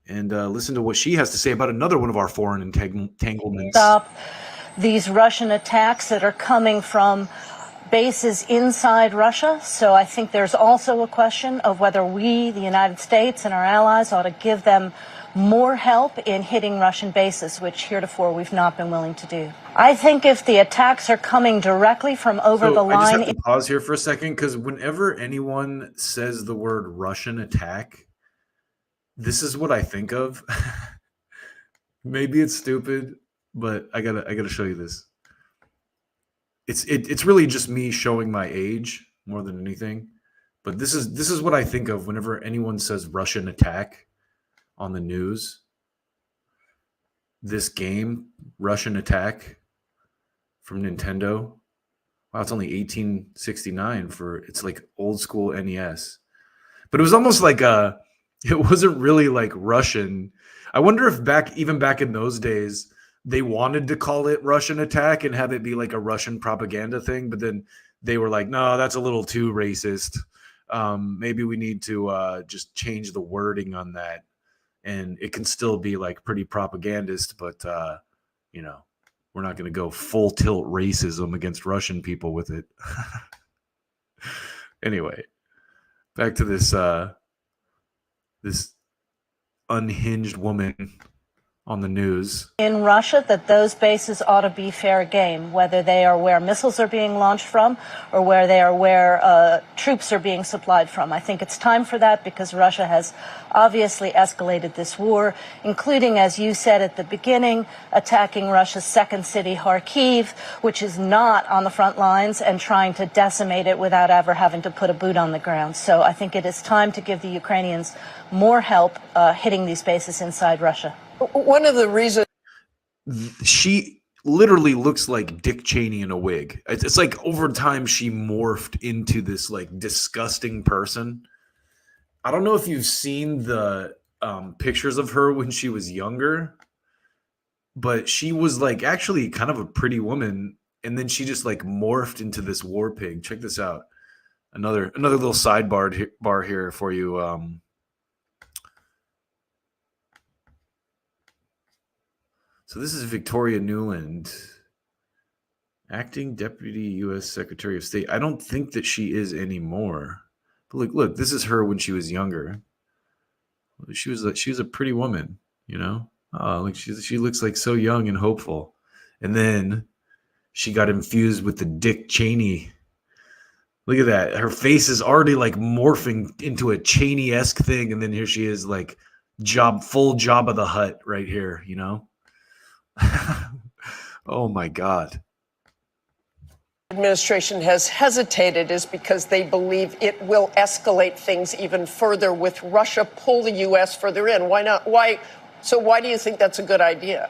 and listen to what she has to say about another one of our foreign entanglements. Stop these Russian attacks that are coming from bases inside Russia. So I think there's also a question of whether we, the United States and our allies, ought to give them more help in hitting Russian bases, which heretofore we've not been willing to do. I think if the attacks are coming directly from over the line... I just have to pause here for a second, because whenever anyone says the word Russian attack, this is what I think of. Maybe it's stupid, but I gotta show you this. It's really just me showing my age more than anything. But this is what I think of whenever anyone says Russian attack on the news. This game, Russian Attack from Nintendo. Wow, it's only 1869 for it's like old school NES. But it was almost like it wasn't really like Russian. I wonder if even back in those days they wanted to call it Russian Attack and have it be like a Russian propaganda thing, but then they were like, no, that's a little too racist. Maybe we need to just change the wording on that, and it can still be like pretty propagandist, but you know, we're not going to go full tilt racism against Russian people with it. Anyway, back to this this unhinged woman on the news in Russia, that those bases ought to be fair game, whether they are where missiles are being launched from or where they are where troops are being supplied from. I think it's time for that because Russia has obviously escalated this war, including, as you said at the beginning, attacking Russia's second city, Kharkiv, which is not on the front lines, and trying to decimate it without ever having to put a boot on the ground. So I think it is time to give the Ukrainians more help hitting these bases inside Russia. One of the reasons she literally looks like Dick Cheney in a wig. It's like over time she morphed into this like disgusting person. I don't know if you've seen the pictures of her when she was younger, but she was like actually kind of a pretty woman, and then she just like morphed into this war pig. Check this out. Another little sidebar bar here for you. So this is Victoria Nuland, acting deputy U.S. Secretary of State. I don't think that she is anymore. But look, this is her when she was younger. She was a pretty woman, you know. Like she looks like so young and hopeful. And then she got infused with the Dick Cheney. Look at that. Her face is already like morphing into a Cheney-esque thing, and then here she is, like full Jabba the Hutt right here, you know. Oh my God. Administration has hesitated is because they believe it will escalate things even further with Russia pull the U.S. further in. Why not? Why do you think that's a good idea?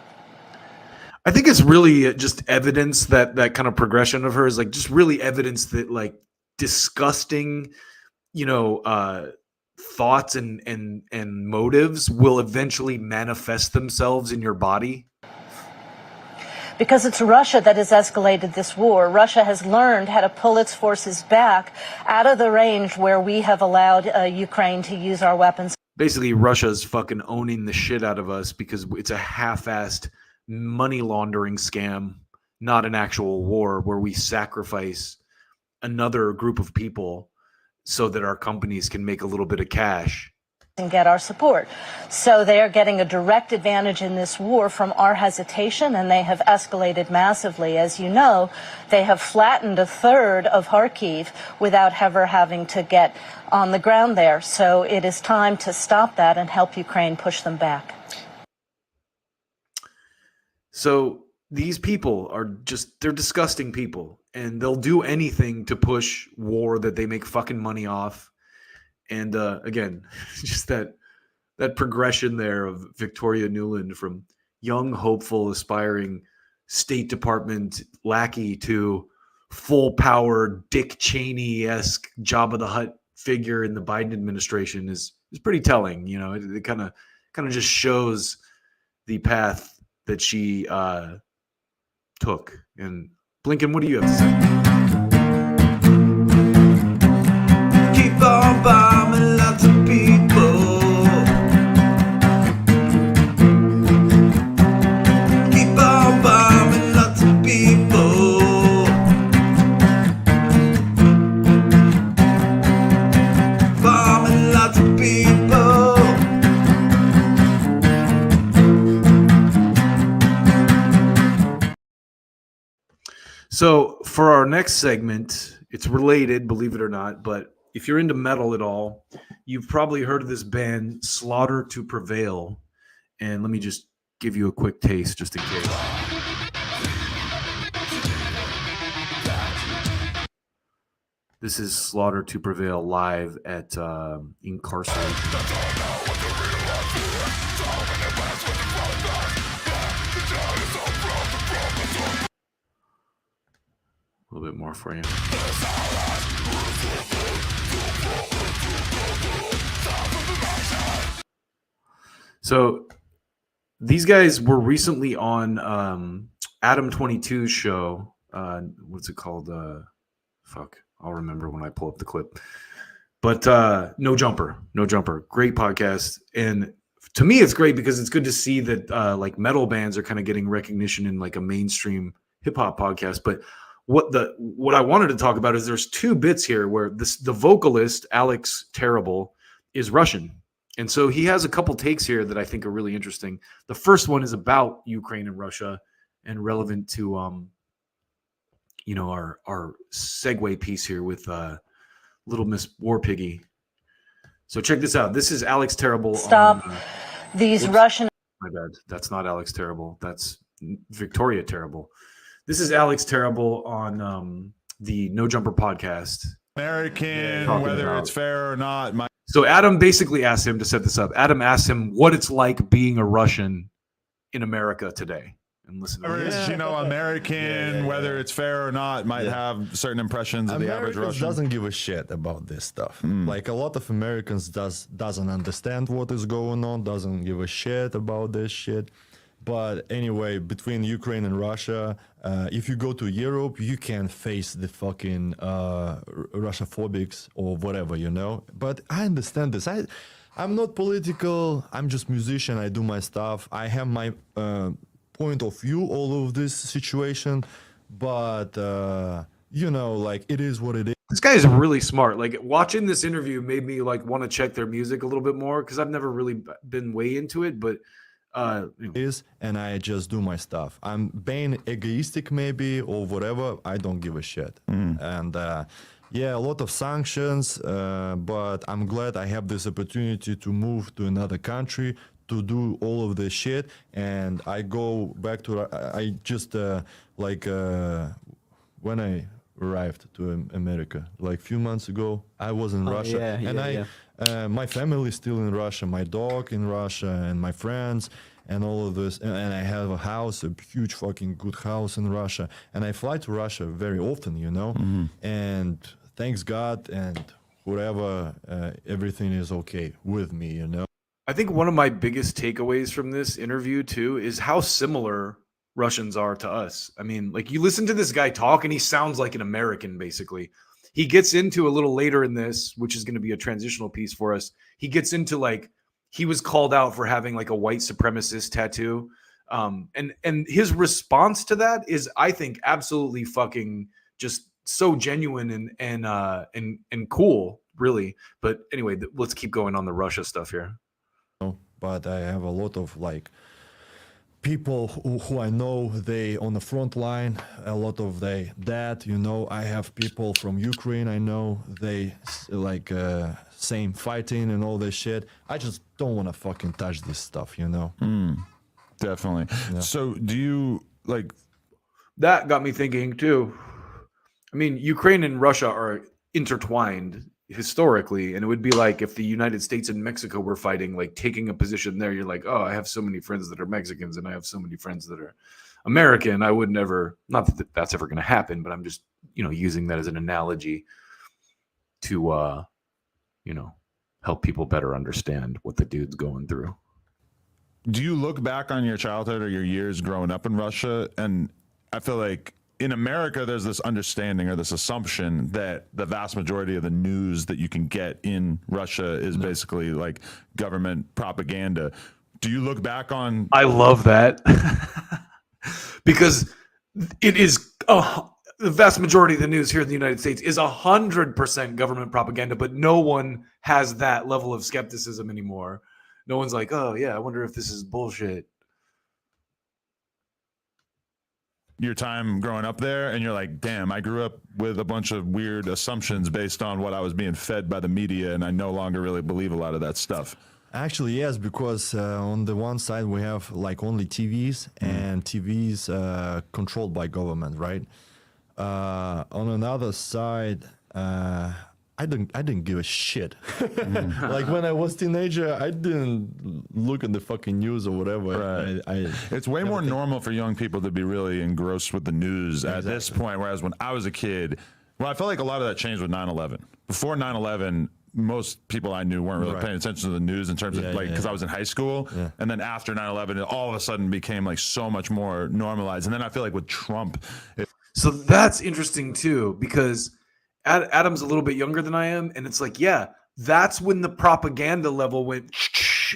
I think it's really just evidence that kind of progression of her is like just really evidence that like disgusting, you know, thoughts and motives will eventually manifest themselves in your body. Because it's Russia that has escalated this war. Russia has learned how to pull its forces back out of the range where we have allowed Ukraine to use our weapons. Basically, Russia's fucking owning the shit out of us because it's a half-assed money laundering scam, not an actual war where we sacrifice another group of people so that our companies can make a little bit of cash and get our support. So they are getting a direct advantage in this war from our hesitation, and they have escalated massively. As you know, they have flattened a third of Kharkiv without ever having to get on the ground there. So it is time to stop that and help Ukraine push them back. So these people are they're disgusting people, and they'll do anything to push war that they make fucking money off. And again, just that progression there of Victoria Nuland from young, hopeful, aspiring State Department lackey to full power Dick Cheney-esque Jabba the Hutt figure in the Biden administration is pretty telling. You know, it kind of just shows the path that she took. And Blinken, what do you have to say? Keep on bombing lots of people. Keep on bombing lots of people. Bombing lots of people. So for our next segment, it's related, believe it or not, but if you're into metal at all, you've probably heard of this band, Slaughter to Prevail. And let me just give you a quick taste just in case. This is Slaughter to Prevail live at Incarceration. little bit more for you. So these guys were recently on Adam 22's show. What's it called? Fuck, I'll remember when I pull up the clip. But No Jumper. Great podcast. And to me, it's great because it's good to see that like metal bands are kind of getting recognition in like a mainstream hip hop podcast. But what I wanted to talk about is there's two bits here where the vocalist, Alex Terrible, is Russian. And so he has a couple takes here that I think are really interesting. The first one is about Ukraine and Russia and relevant to our segue piece here with Little Miss War Piggy. So check this out. This is Alex Terrible. Stop these Russian. My bad. That's not Alex Terrible. That's Victoria Terrible. This is Alex Terrible on the No Jumper podcast. American, whether it's fair or not. So Adam basically asked him to set this up. Adam asked him what it's like being a Russian in America today. And listen to this. American, whether it's fair or not, might have certain impressions of the average Russian. Doesn't give a shit about this stuff. Like a lot of Americans doesn't understand what is going on, doesn't give a shit about this shit. But anyway, between Ukraine and Russia, if you go to Europe, you can face the fucking Russophobics or whatever, But I understand this. I'm not political. I'm just musician. I do my stuff. I have my point of view all of this situation. But, like it is what it is. This guy is really smart. Like watching this interview made me like want to check their music a little bit more because I've never really been way into it. But and I just do my stuff. I'm being egoistic maybe or whatever. I don't give a shit. And a lot of sanctions, but I'm glad I have this opportunity to move to another country to do all of this shit. And I go back to, I just when I arrived to America, like a few months ago, I was in Russia. My family is still in Russia, my dog in Russia, and my friends, and all of this. And I have a house, a huge fucking good house in Russia. And I fly to Russia very often, And thanks God and whatever, everything is okay with me, I think one of my biggest takeaways from this interview, too, is how similar Russians are to us. I mean, like you listen to this guy talk and he sounds like an American, basically. He gets into a little later in this, which is going to be a transitional piece for us. He gets into like, he was called out for having like a white supremacist tattoo. And his response to that is, I think, absolutely fucking just so genuine and cool, really. But anyway, let's keep going on the Russia stuff here. But I have a lot of like people who I know, they on the front line, a lot of they dead, I have people from Ukraine, I know they like same fighting and all this shit. I just don't want to fucking touch this stuff, Definitely. Yeah. So do you like... That got me thinking too. I mean, Ukraine and Russia are intertwined historically, and it would be like if the United States and Mexico were fighting, like taking a position there, you're like, oh, I have so many friends that are Mexicans and I have so many friends that are American. I would never, not that that's ever going to happen, but I'm just, using that as an analogy to, help people better understand what the dude's going through. Do you look back on your childhood or your years growing up in Russia? And I feel like in America, there's this understanding or this assumption that the vast majority of the news that you can get in Russia is basically like government propaganda. Do you look back on... I love that because it is the vast majority of the news here in the United States is 100% government propaganda, but no one has that level of skepticism anymore. No one's like, oh yeah, I wonder if this is bullshit. Your time growing up there and you're like, damn, I grew up with a bunch of weird assumptions based on what I was being fed by the media, and I no longer really believe a lot of that stuff. Actually, yes, because on the one side we have like only TVs and TVs controlled by government, right? On another side, I didn't give a shit. Like when I was teenager, I didn't look at the fucking news or whatever. Right. It's way more normal for young people to be really engrossed with the news at this point. Whereas when I was a kid, well, I felt like a lot of that changed with 9/11. Before 9/11, most people I knew weren't really paying attention to the news in terms of like, because I was in high school. And then after 9/11, it all of a sudden became like so much more normalized. And then I feel like with Trump. So that's interesting too, because Adam's a little bit younger than I am. And it's like, yeah, that's when the propaganda level went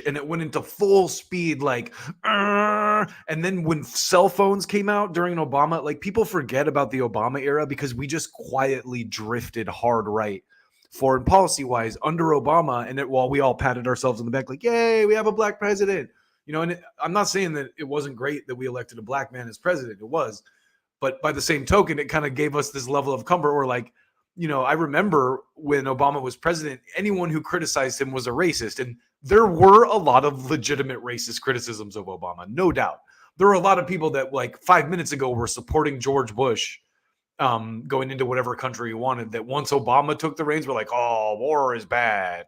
and it went into full speed, like, and then when cell phones came out during Obama, like people forget about the Obama era because we just quietly drifted hard right foreign policy wise under Obama. And while we all patted ourselves on the back, like, yay, we have a black president, you know, and I'm not saying that it wasn't great that we elected a black man as president. It was, but by the same token, it kind of gave us this level of comfort or like, you know, I remember when Obama was president, anyone who criticized him was a racist. And there were a lot of legitimate racist criticisms of Obama, no doubt. There were a lot of people that like 5 minutes ago were supporting George Bush going into whatever country he wanted, that once Obama took the reins, were like, oh, war is bad.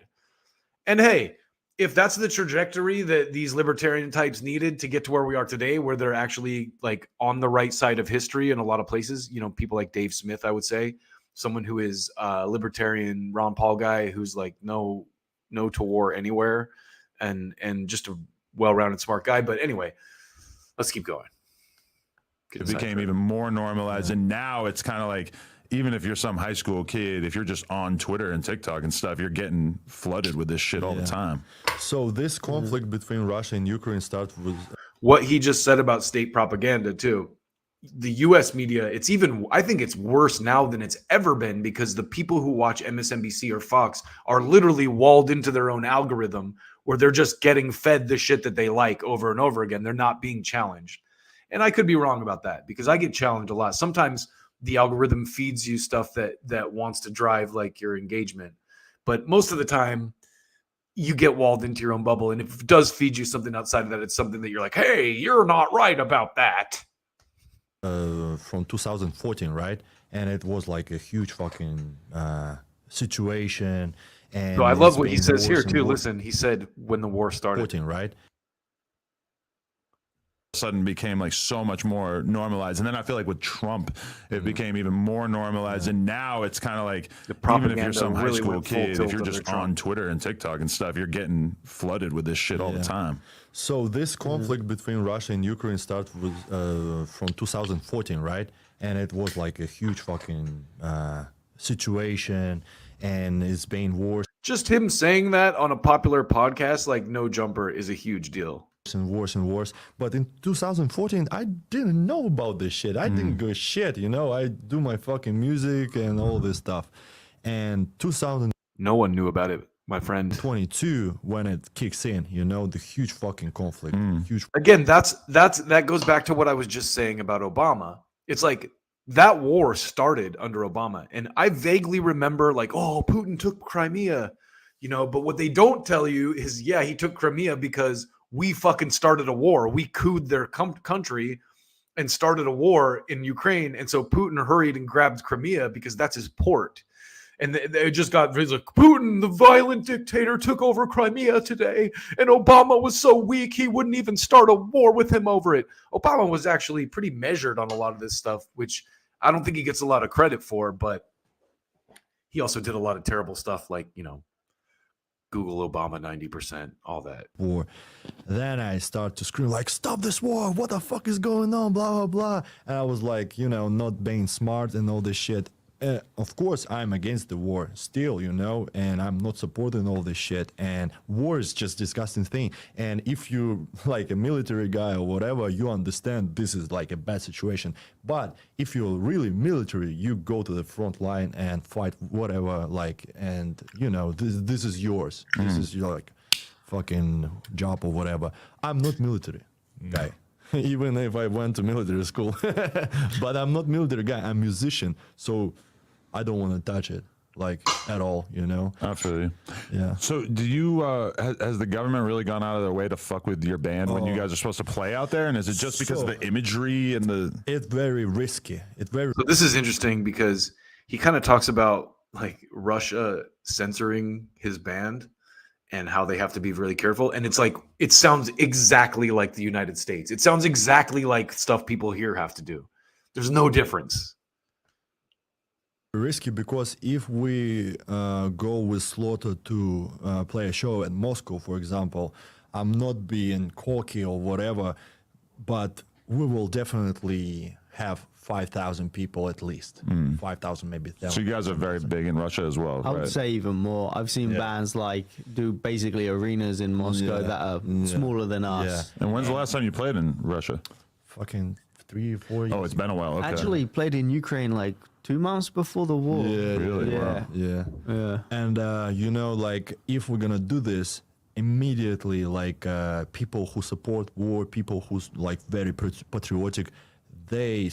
And hey, if that's the trajectory that these libertarian types needed to get to where we are today, where they're actually like on the right side of history in a lot of places, you know, people like Dave Smith, I would say, someone who is a libertarian Ron Paul guy who's like no to war anywhere and just a well-rounded smart guy. But anyway, let's keep going. It became even more normalized. And now it's kind of like, even if you're some high school kid, if you're just on Twitter and TikTok and stuff, you're getting flooded with this shit all the time. So this conflict between Russia and Ukraine started with what he just said about state propaganda too. The US media, it's even, I think it's worse now than it's ever been because the people who watch MSNBC or Fox are literally walled into their own algorithm where they're just getting fed the shit that they like over and over again. They're not being challenged. And I could be wrong about that because I get challenged a lot. Sometimes the algorithm feeds you stuff that wants to drive like your engagement. But most of the time you get walled into your own bubble. And if it does feed you something outside of that, it's something that you're like, hey, you're not right about that. From 2014, right? And it was like a huge fucking situation. And so I love what he says here too. Listen, he said when the war started, 14, right? Sudden became like so much more normalized. And then I feel like with Trump, it became even more normalized. And now it's kind of like, even if you're some high school kid, if you're just on Twitter and TikTok and stuff, you're getting flooded with this shit all the time. So this conflict between Russia and Ukraine started with, from 2014, right? And it was like a huge fucking situation, and it's been worse. Just him saying that on a popular podcast like No Jumper is a huge deal. And worse and worse. But in 2014, I didn't know about this shit. I didn't give a shit, you know. I do my fucking music and all this stuff. And no one knew about it, my friend. 22, when it kicks in, you know, the huge fucking conflict. Huge. Again, that goes back to what I was just saying about Obama. It's like that war started under Obama. And I vaguely remember like, oh, Putin took Crimea, you know, but what they don't tell you is, yeah, he took Crimea because we fucking started a war. We cooed their country and started a war in Ukraine. And so Putin hurried and grabbed Crimea because that's his port. And they just got like, Putin, the violent dictator, took over Crimea today. And Obama was so weak, he wouldn't even start a war with him over it. Obama was actually pretty measured on a lot of this stuff, which I don't think he gets a lot of credit for. But he also did a lot of terrible stuff like, you know, Google Obama 90%, all that. War. Then I start to scream like, stop this war, what the fuck is going on, blah, blah, blah. And I was like, you know, not being smart and all this shit. Of course, I'm against the war still, you know, and I'm not supporting all this shit. And war is just a disgusting thing. And if you like a military guy or whatever, you understand this is like a bad situation. But if you're really military, you go to the front line and fight whatever, like, and you know, this is yours. This is your like fucking job or whatever. I'm not military guy. Even if I went to military school, but I'm not military guy. I'm musician, so I don't want to touch it like at all. You know. I feel you. Yeah. So, do you? Has the government really gone out of their way to fuck with your band when you guys are supposed to play out there? And is it just because of the imagery and the? It's very risky. It's very. So this is interesting because he kind of talks about like Russia censoring his band and how they have to be really careful. And it's like, it sounds exactly like the United States. It sounds exactly like stuff people here have to do. There's no difference. Risky because if we go with Slaughter to play a show at Moscow, for example, I'm not being cocky or whatever, but we will definitely have 5,000 people at least. 5,000, maybe 1,000. So you guys are very big in Russia as well, I would right? say even more. I've seen bands like do basically arenas in Moscow that are smaller than us. Yeah. And when's the last time you played in Russia? Fucking 3 or 4 years. Oh, it's been a while. Okay. Actually played in Ukraine like 2 months before the war. Yeah, Really? Yeah. Wow. Yeah. And you know, like if we're gonna do this immediately, like people who support war, people who's like very patriotic, they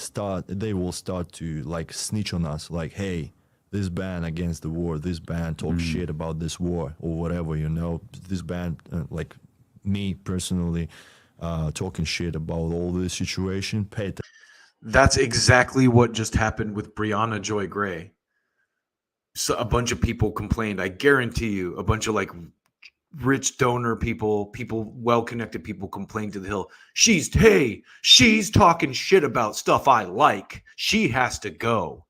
will start to like snitch on us, like, hey, this band against the war, this band talk shit about this war or whatever, you know, this band like me personally talking shit about all this situation. That's exactly what just happened with Brianna Joy Gray. So a bunch of people complained. I guarantee you, a bunch of like rich donor people, well-connected people complained to the Hill. She's talking shit about stuff I like. She has to go.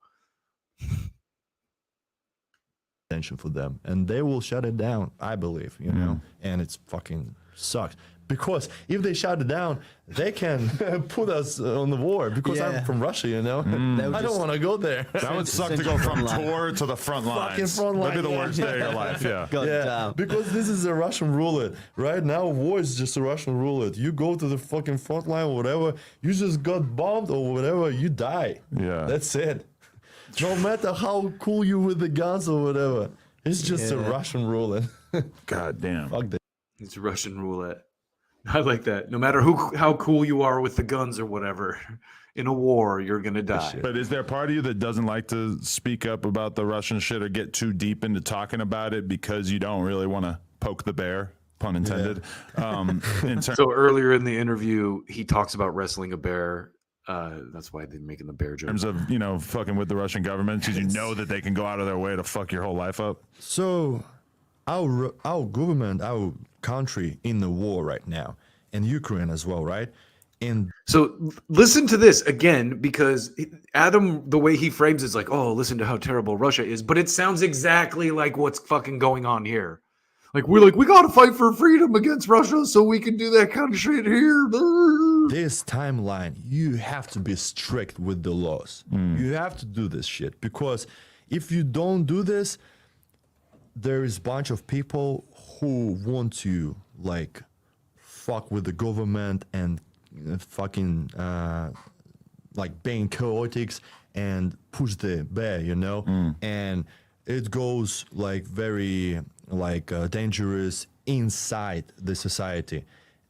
Attention for them, and they will shut it down, I believe, you know, and it's fucking sucks. Because if they shut it down, they can put us on the war. Because I'm from Russia, you know. I don't want to go there. That would suck to go from tour to the front lines. Fucking front line. That'd be the worst day of your life. Yeah. Because this is a Russian roulette. Right now, war is just a Russian roulette. You go to the fucking front line or whatever, you just got bombed or whatever, you die. Yeah. That's it. No matter how cool you with the guns or whatever, it's just a Russian roulette. God damn. Fuck that. It's Russian roulette. I like that. No matter how cool you are with the guns or whatever, in a war, you're going to die. But is there a part of you that doesn't like to speak up about the Russian shit or get too deep into talking about it because you don't really want to poke the bear, pun intended? So earlier in the interview, he talks about wrestling a bear. That's why they're making the bear joke. In terms of, you know, fucking with the Russian government, because you know that they can go out of their way to fuck your whole life up. So our government, our country in the war right now, and Ukraine as well, right? And so listen to this again, because Adam, the way he frames it is like, oh, listen to how terrible Russia is, but it sounds exactly like what's fucking going on here. Like we got to fight for freedom against Russia so we can do that kind of shit here. This timeline, you have to be strict with the laws. You have to do this shit, because if you don't do this, there is a bunch of people who want to like fuck with the government and fucking like being chaotic and push the bear, you know, and it goes like very like dangerous inside the society.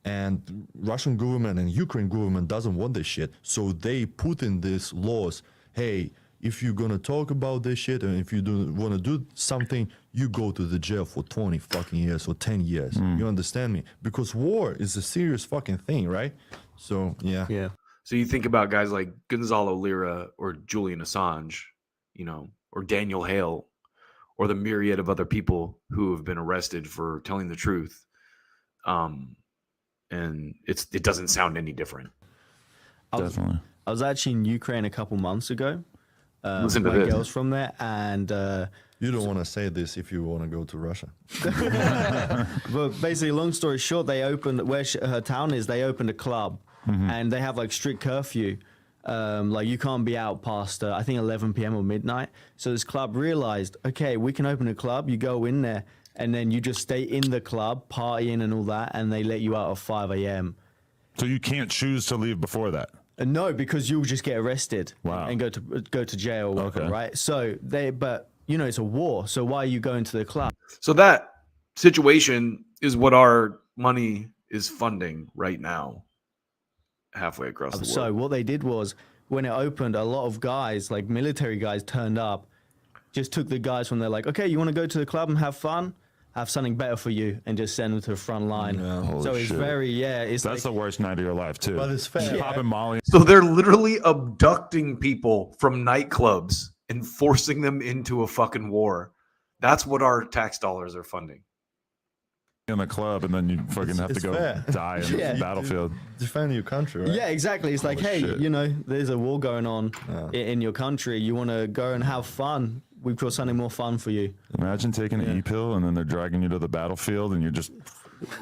And Russian government and Ukraine government doesn't want this shit, so they put in these laws. Hey, if you're gonna talk about this shit and if you do want to do something, you go to the jail for 20 fucking years or 10 years. You understand me? Because war is a serious fucking thing, right? So yeah. So you think about guys like Gonzalo Lira or Julian Assange, you know, or Daniel Hale, or the myriad of other people who have been arrested for telling the truth. And it doesn't sound any different. Definitely. I was actually in Ukraine a couple months ago. Listen to my this. girl's from there, and you don't want to say this if you want to go to Russia. But basically, long story short, they opened where her town is. They opened a club, and they have like strict curfew. Like you can't be out past I think 11 p.m. or midnight. So this club realized, okay, we can open a club. You go in there, and then you just stay in the club, partying and all that, and they let you out at 5 a.m. So you can't choose to leave before that. No, because you'll just get arrested and go to jail or whatever, right? So but you know, it's a war. So why are you going to the club? So that situation is what our money is funding right now, halfway across the world. So what they did was, when it opened, a lot of guys, like military guys, turned up, just took the guys from there, like, okay, you want to go to the club and have fun? Have something better for you, and just send them to the front line. So it's very, it's that's the worst night of your life too. But it's fair. Popping Molly. So they're literally abducting people from nightclubs and forcing them into a fucking war. That's what our tax dollars are funding. In the club, and then you fucking have to It's go fair. die in the battlefield. Defend your country, right? Yeah, exactly. It's like, Oh, hey, shit. you know, there's a war going on in your country. You want to go and have fun. We've got something more fun for you. Imagine taking an E-pill and then they're dragging you to the battlefield and you're just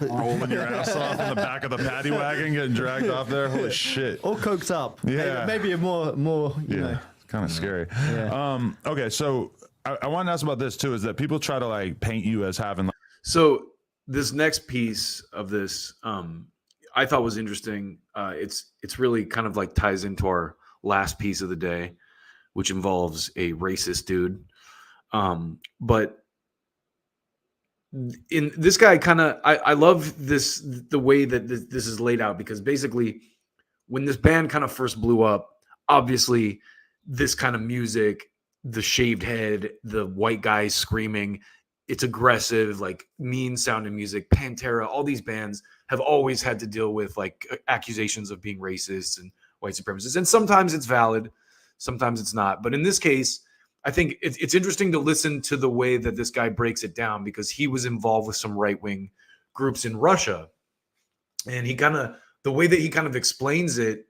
rolling your ass off in the back of the paddy wagon, getting dragged off there. Holy shit. All coked up. Yeah. Maybe a more, you know. It's kind of scary. Yeah. Okay, so I want to ask about this too, is that people try to like paint you as having like, So this next piece of this, I thought was interesting. It's really kind of like ties into our last piece of the day, which involves a racist dude. But in this guy kind of, I love this, the way that this is laid out, because basically when this band kind of first blew up, obviously this kind of music, the shaved head, the white guys screaming, it's aggressive, like mean sounding music. Pantera, all these bands have always had to deal with like accusations of being racist and white supremacists. And sometimes it's valid, sometimes it's not. But in this case, I think it's interesting to listen to the way that this guy breaks it down, because he was involved with some right-wing groups in Russia. And he kind of, the way that he kind of explains it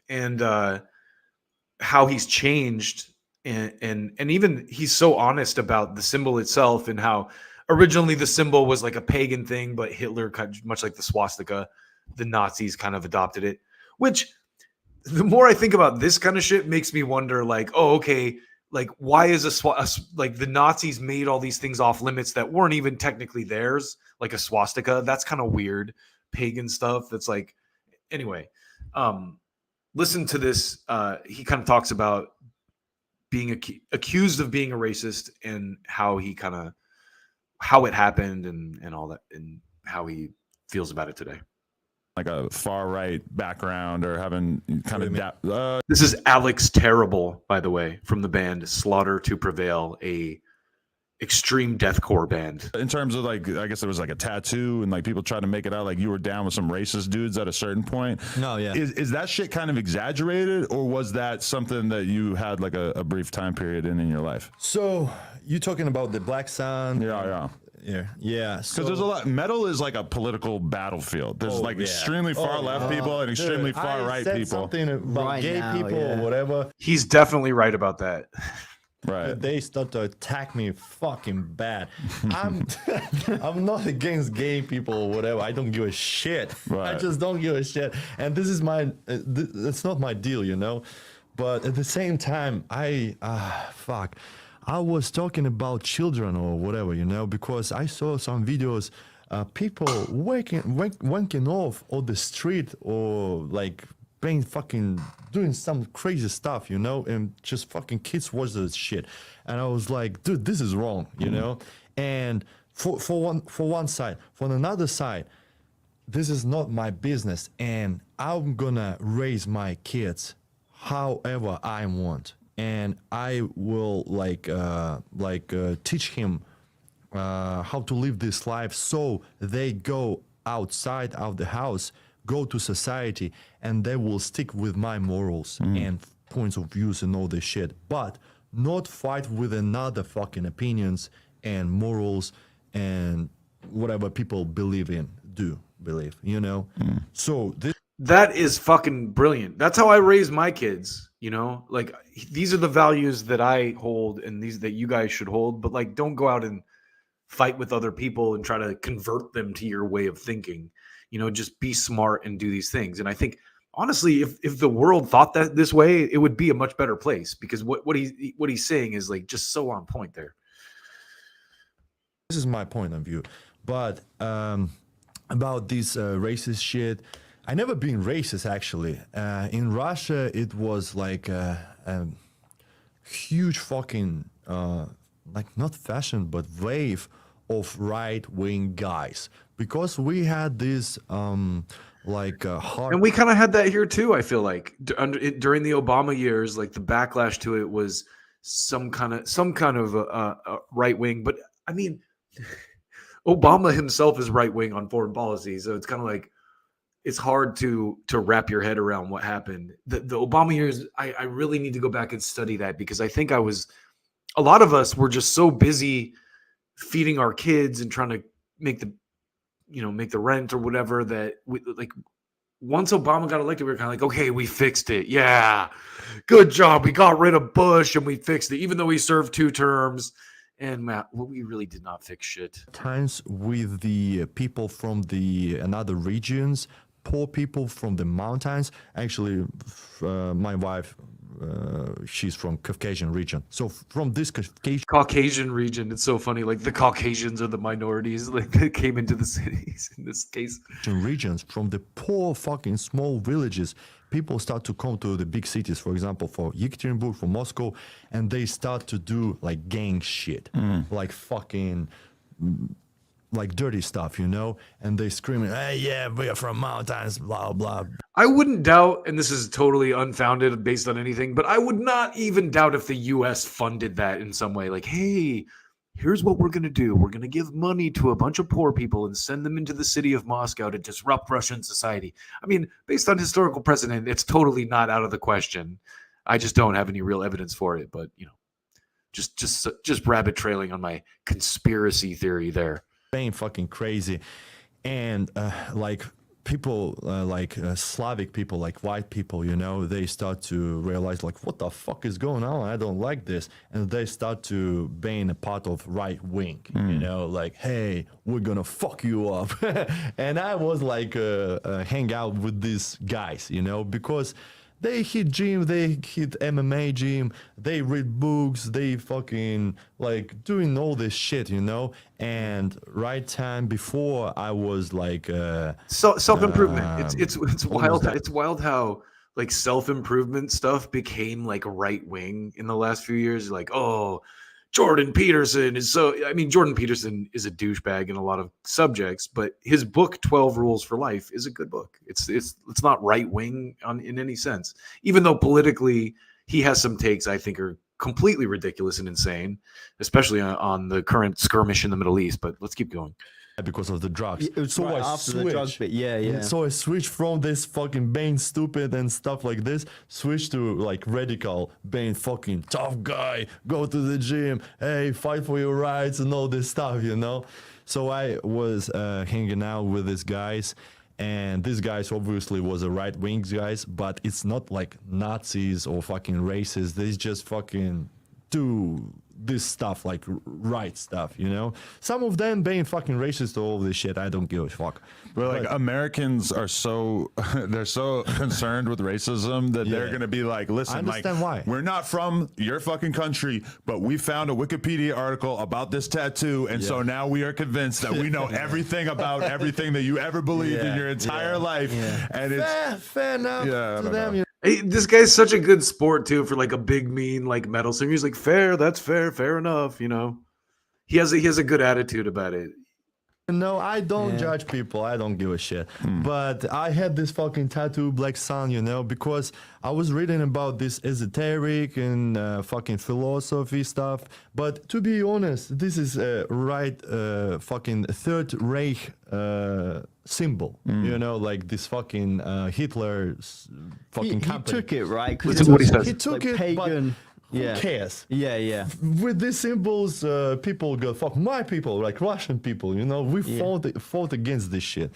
and how he's changed, and even he's so honest about the symbol itself, and how originally the symbol was like a pagan thing, but Hitler, much like the swastika, the Nazis kind of adopted it. Which, the more I think about this kind of shit, makes me wonder, like, oh, okay, like why is like the Nazis made all these things off limits that weren't even technically theirs, like a swastika? That's kind of weird, pagan stuff. That's like, anyway. Listen to this. He kind of talks about being accused of being a racist, and how he kind of, how it happened, and all that, and how he feels about it today. like a far right background or having kind of This is Alex Terrible, by the way, from the band Slaughter to Prevail, a extreme deathcore band. In terms of like, I guess there was like a tattoo, and like people try to make it out like you were down with some racist dudes at a certain point. No, yeah. Is that shit kind of exaggerated, or was that something that you had like a brief time period in your life? So you talking about the Black Sun? Yeah. Yeah. Because there's a lot. Metal is like a political battlefield. There's like extremely far left people and extremely far right people. Something about gay people or whatever. He's definitely right about that. Right. They start to attack me fucking bad. I'm not against gay people or whatever. I don't give a shit. Right. I just don't give a shit. And this is my it's not my deal, you know. But at the same time, I was talking about children or whatever, you know, because I saw some videos, people wanking off on the street, or like playing fucking, doing some crazy stuff, you know, and just fucking kids watch this shit. And I was like, dude, this is wrong, you know. And for one side, for another side, this is not my business, and I'm gonna raise my kids however I want. And I will teach him how to live this life, so they go outside of the house, go to society, and they will stick with my morals and points of views and all this shit, but not fight with another fucking opinions and morals and whatever people believe, you know. So that is fucking brilliant. That's how I raise my kids, you know? Like, these are the values that I hold, and these that you guys should hold, but like, don't go out and fight with other people and try to convert them to your way of thinking. You know, just be smart and do these things. And I think, honestly, if the world thought that this way, it would be a much better place, because what he's saying is like just so on point there. This is my point of view. But about this racist shit, I never been racist, actually. In Russia, it was like a huge fucking, like not fashion, but wave of right-wing guys. Because we had this hard... And we kind of had that here too, I feel like. During the Obama years, like the backlash to it was some kind of right-wing. But I mean, Obama himself is right-wing on foreign policy. So it's kind of like, it's hard to wrap your head around what happened. The Obama years, I really need to go back and study that, because I think a lot of us were just so busy feeding our kids and trying to make the rent or whatever, that we, like, once Obama got elected, we were kind of like, okay, we fixed it. Yeah, good job. We got rid of Bush and we fixed it, even though he served 2 terms. And Matt, we really did not fix shit. Times with the people from the another regions, poor people from the mountains. Actually, my wife, she's from Caucasian region. So from this Caucasian region, it's so funny. Like, the Caucasians are the minorities, like, that came into the cities in this case. Regions from the poor fucking small villages, people start to come to the big cities, for example, for Yekaterinburg, for Moscow, and they start to do like gang shit, like fucking like dirty stuff, you know, and they screaming, hey, yeah, we are from mountains, blah, blah. I wouldn't doubt, and this is totally unfounded based on anything, but I would not even doubt if the U.S. funded that in some way. Like, hey, here's what we're going to do. We're going to give money to a bunch of poor people and send them into the city of Moscow to disrupt Russian society. I mean, based on historical precedent, it's totally not out of the question. I just don't have any real evidence for it, but, you know, just rabbit trailing on my conspiracy theory there. Being fucking crazy. And like people Slavic people, like white people, you know, they start to realize like, what the fuck is going on? I don't like this. And they start to being a part of right wing, you know, like, hey, we're gonna fuck you up. And I was like hang out with these guys, you know, because they hit gym, they hit MMA gym, they read books, they fucking like doing all this shit, you know. And right time before I was like self-improvement. It's wild. It's wild how like self-improvement stuff became like right wing in the last few years. Like, oh, Jordan Peterson is so. I mean, Jordan Peterson is a douchebag in a lot of subjects, but his book 12 Rules for Life is a good book. It's not right wing in any sense, even though politically he has some takes I think are completely ridiculous and insane, especially on the current skirmish in the Middle East. But let's keep going. Because of the drugs. So right after the drugs bit, yeah. So I switched from this fucking being stupid and stuff like this, switched to like radical, being fucking tough guy, go to the gym, hey, fight for your rights and all this stuff, you know? So I was hanging out with these guys, and these guys obviously was a right-wing guys, but it's not like Nazis or fucking racists. They just fucking do this stuff, like right stuff, you know. Some of them being fucking racist or all this shit, I don't give a fuck. But like Americans are so they're so concerned with racism that they're gonna be like, listen, I understand why. We're not from your fucking country, but we found a Wikipedia article about this tattoo, and so now we are convinced that we know everything about everything that you ever believed in your entire life. And it's fair enough to them, you know. Hey, this guy's such a good sport too, for like a big mean like metal singer. He's like, fair, that's fair enough, you know. He has a good attitude about it. No, I don't judge people. I don't give a shit. But I had this fucking tattoo, Black Sun, you know, because I was reading about this esoteric and fucking philosophy stuff. But to be honest, this is a fucking Third Reich symbol, you know, like this fucking Hitler's fucking company. He took it, right? Listen to what he says. He took like it, pagan. but who cares? Yeah. With these symbols, people go, fuck my people, like Russian people, you know, we fought against this shit.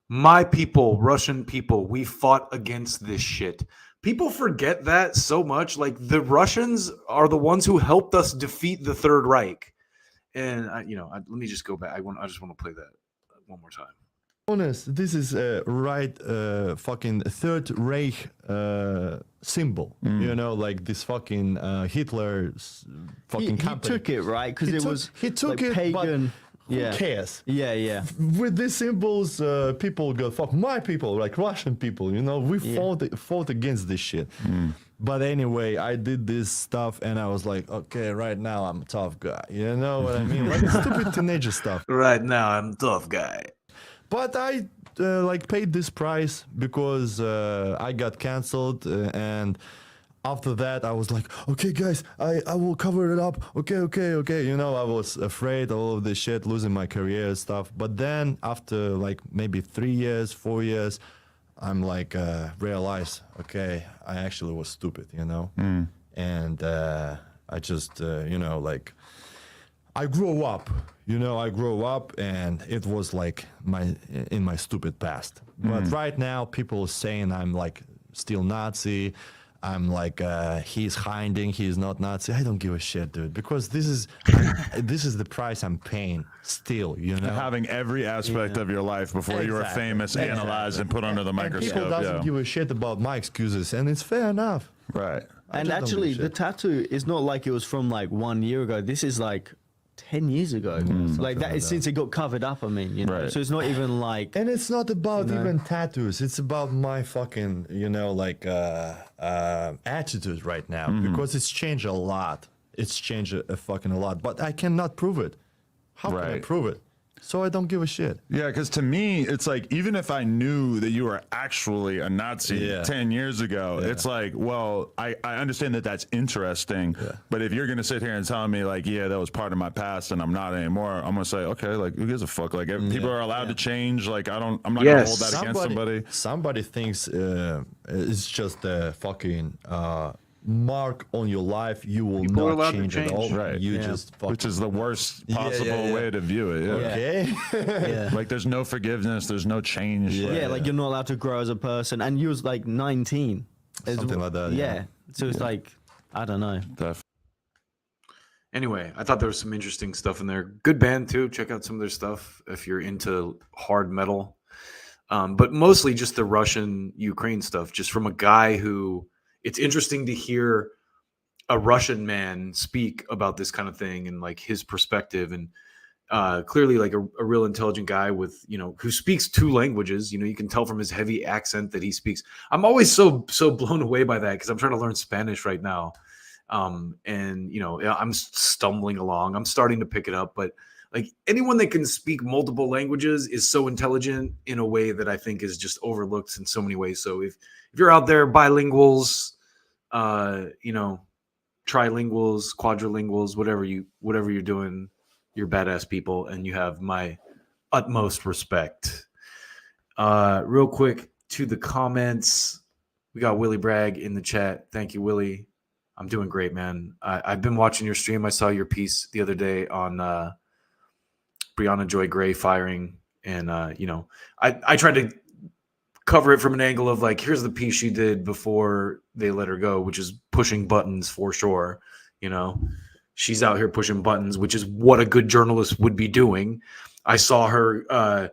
My people, Russian people, we fought against this shit. People forget that so much. Like, the Russians are the ones who helped us defeat the Third Reich. And, let me just go back. I just want to play that one more time. Honest, this is a fucking Third Reich symbol, you know, like this fucking Hitler's fucking company. He took it, right? Because he took like it, pagan. But who cares? Yeah. With these symbols, people go, fuck my people, like Russian people, you know, we fought against this shit. But anyway, I did this stuff and I was like, okay, right now I'm a tough guy. You know what I mean? Like stupid teenager stuff. Right now I'm a tough guy. But I paid this price because I got canceled, and after that I was like, okay guys, I will cover it up. Okay. You know, I was afraid of all of this shit, losing my career and stuff. But then after like maybe 3 years, 4 years, I'm like realize, okay, I actually was stupid, you know, and I just like I grew up, and it was like in my stupid past. But right now, people are saying I'm like still Nazi. I'm like he's hiding, he's not Nazi. I don't give a shit, dude, because this is the price I'm paying still, having every aspect of your life before you were famous analyzed and put under the microscope. People doesn't give a shit about my excuses, and it's fair enough. Right. And actually, the tattoo is not like it was from like 1 year ago. This is like 10 years ago. Like that is since it got covered up, I mean, Right. So it's not even like... And it's not about even tattoos. It's about my fucking, attitude right now, because it's changed a lot. It's changed a fucking a lot, but I cannot prove it. How can I prove it? So I don't give a shit. Yeah, because to me, it's like, even if I knew that you were actually a Nazi 10 years ago, it's like, well, I understand that that's interesting, but if you're going to sit here and tell me, like, yeah, that was part of my past and I'm not anymore, I'm going to say, okay, like, who gives a fuck? Like, people are allowed to change. Like, I'm not going to hold that against somebody. Somebody thinks it's just a fucking... mark on your life, you will not change at all. Right. You just fucking... Which is the worst possible way to view it. Okay. Like there's no forgiveness, there's no change. Like you're not allowed to grow as a person, and you was like 19. Something like that. Yeah. So it's like, I don't know. Anyway, I thought there was some interesting stuff in there. Good band too. Check out some of their stuff if you're into hard metal. But mostly just the Russian-Ukraine stuff, just from a guy who... It's interesting to hear a Russian man speak about this kind of thing and like his perspective, and clearly like a real intelligent guy with, who speaks 2 languages. You can tell from his heavy accent that he speaks. I'm always so blown away by that, because I'm trying to learn Spanish right now. And I'm stumbling along. I'm starting to pick it up, but like anyone that can speak multiple languages is so intelligent in a way that I think is just overlooked in so many ways. So if you're out there, bilinguals, trilinguals, quadrilinguals, whatever you're doing, you're badass people, and you have my utmost respect. Real quick to the comments, we got Willie Bragg in the chat. Thank you, Willie. I'm doing great, man. I've been watching your stream. I saw your piece the other day on Brianna Joy Gray firing, and I tried to cover it from an angle of like, here's the piece she did before they let her go, which is pushing buttons for sure. She's out here pushing buttons, which is what a good journalist would be doing. I saw her,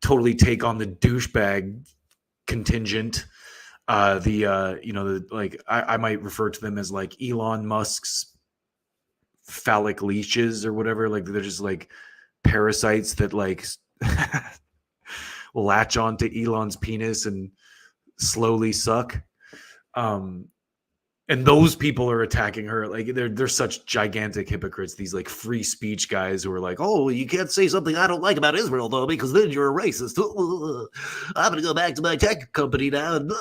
totally take on the douchebag contingent. I might refer to them as like Elon Musk's phallic leeches or whatever. Like they're just like parasites that like latch onto Elon's penis and slowly suck. And those people are attacking her. Like they're such gigantic hypocrites. These like free speech guys who are like, oh, you can't say something I don't like about Israel though, because then you're a racist. I'm going to go back to my tech company now. And,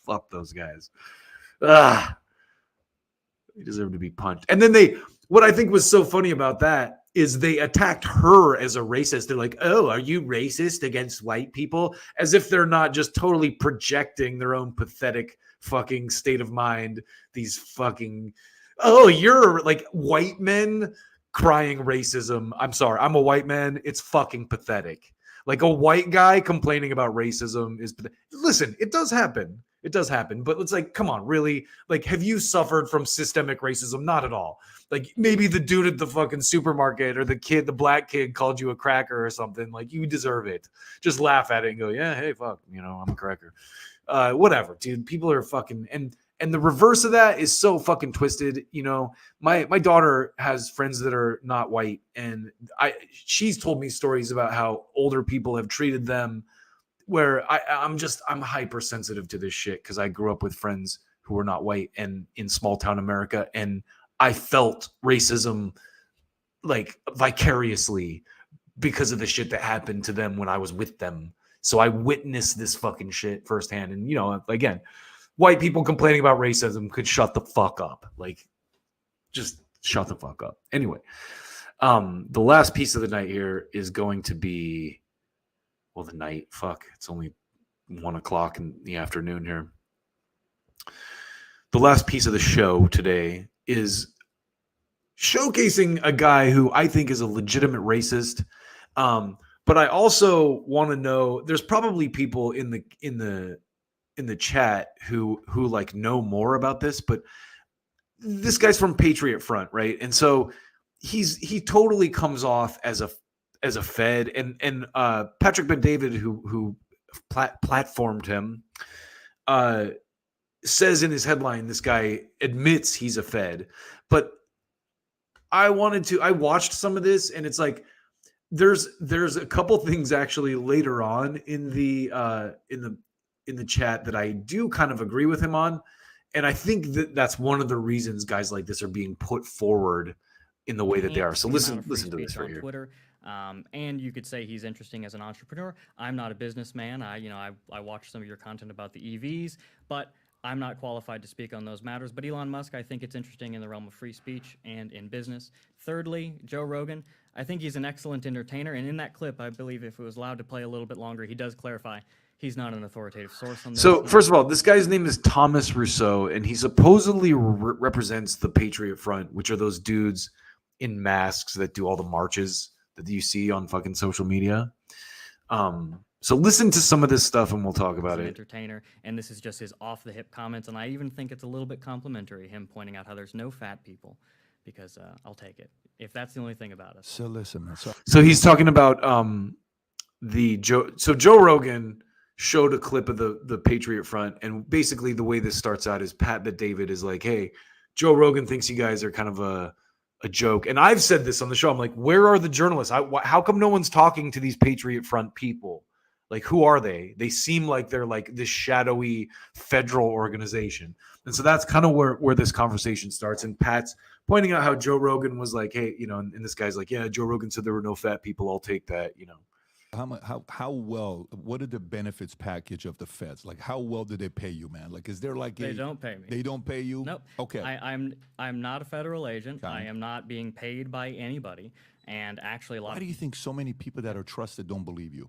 fuck those guys. They deserve to be punched. And then what I think was so funny about that is they attacked her as a racist. They're like, oh, are you racist against white people? As if they're not just totally projecting their own pathetic fucking state of mind. These fucking, oh, you're like white men crying racism. I'm sorry, I'm a white man. It's fucking pathetic. Like a white guy complaining about racism is pathetic. Listen, it does happen. It does happen, but it's like, come on, really? Like, have you suffered from systemic racism? Not at all. Like, maybe the dude at the fucking supermarket or the black kid called you a cracker or something. Like, you deserve it. Just laugh at it and go, yeah, hey, fuck, I'm a cracker. Whatever, dude. People are fucking, and the reverse of that is so fucking twisted. My daughter has friends that are not white, and she's told me stories about how older people have treated them, where I'm hypersensitive to this shit because I grew up with friends who were not white and in small town America, and I felt racism like vicariously because of the shit that happened to them when I was with them. So I witnessed this fucking shit firsthand. And again, white people complaining about racism could shut the fuck up. Like, just shut the fuck up. Anyway, the last piece of the night here is going to be well, the night. Fuck, it's only 1 o'clock in the afternoon here. The last piece of the show today is showcasing a guy who I think is a legitimate racist. But I also want to know, there's probably people in the chat who like know more about this, but this guy's from Patriot Front, right? And so he totally comes off as a Fed, and Patrick Bet-David, who platformed him, says in his headline, this guy admits he's a Fed. But I watched some of this, and it's like there's a couple things actually later on in the chat that I do kind of agree with him on, and I think that's one of the reasons guys like this are being put forward in the way that they are. So listen to this right here. Twitter. And you could say he's interesting as an entrepreneur. I'm not a businessman. I watch some of your content about the EVs, but I'm not qualified to speak on those matters. But Elon Musk, I think it's interesting in the realm of free speech and in business. Thirdly, Joe Rogan, I think he's an excellent entertainer. And in that clip, I believe if it was allowed to play a little bit longer, he does clarify he's not an authoritative source on this. So first of all, this guy's name is Thomas Rousseau, and he supposedly represents the Patriot Front, which are those dudes in masks that do all the marches that you see on fucking social media. So listen to some of this stuff and we'll talk about it. Entertainer, and this is just his off the hip comments, and I even think it's a little bit complimentary, him pointing out how there's no fat people, because I'll take it if that's the only thing about us. So listen, man. So he's talking about Joe Rogan showed a clip of the Patriot Front, and basically the way this starts out is Pat Bet-David is like, hey, Joe Rogan thinks you guys are kind of a joke. And I've said this on the show. I'm like, where are the journalists? How come no one's talking to these Patriot Front people? Like, who are they? They seem like they're like this shadowy federal organization. And so that's kind of where this conversation starts. And Pat's pointing out how Joe Rogan was like, hey, and this guy's like, yeah, Joe Rogan said there were no fat people. I'll take that, How well? What are the benefits package of the feds? Like, how well do they pay you, man? Like, is there like they don't pay me? They don't pay you? Nope. Okay. I'm not a federal agent. I am not being paid by anybody. And actually, a lot. Why do you think so many people that are trusted don't believe you?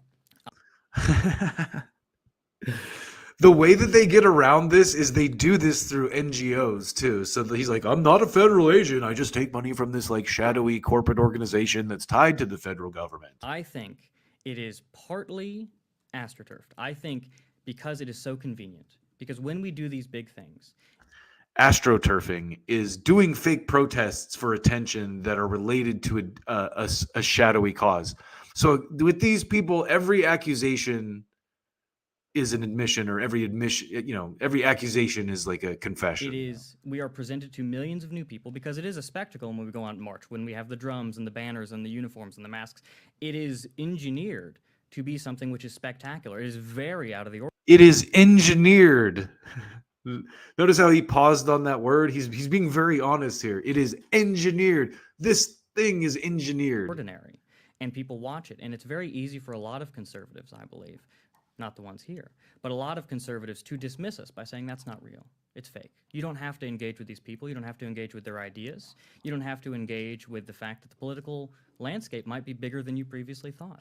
The way that they get around this is they do this through NGOs too. So he's like, I'm not a federal agent. I just take money from this like shadowy corporate organization that's tied to the federal government. I think it is partly astroturfed. I think because it is so convenient. Because when we do these big things, astroturfing is doing fake protests for attention that are related to a shadowy cause. So with these people, every accusation is an admission, or every accusation is like a confession. it is. We are presented to millions of new people because it is a spectacle when we go on march, when we have the drums and the banners and the uniforms and the masks. It is engineered to be something which is spectacular. It is very out of the ordinary. It is engineered. Notice how he paused on that word. He's being very honest here. It is engineered. This thing is engineered. Ordinary. And people watch it. And it's very easy for a lot of conservatives, I believe, not the ones here, but a lot of conservatives to dismiss us by saying that's not real. It's fake. You don't have to engage with these people. You don't have to engage with their ideas. You don't have to engage with the fact that the political landscape might be bigger than you previously thought.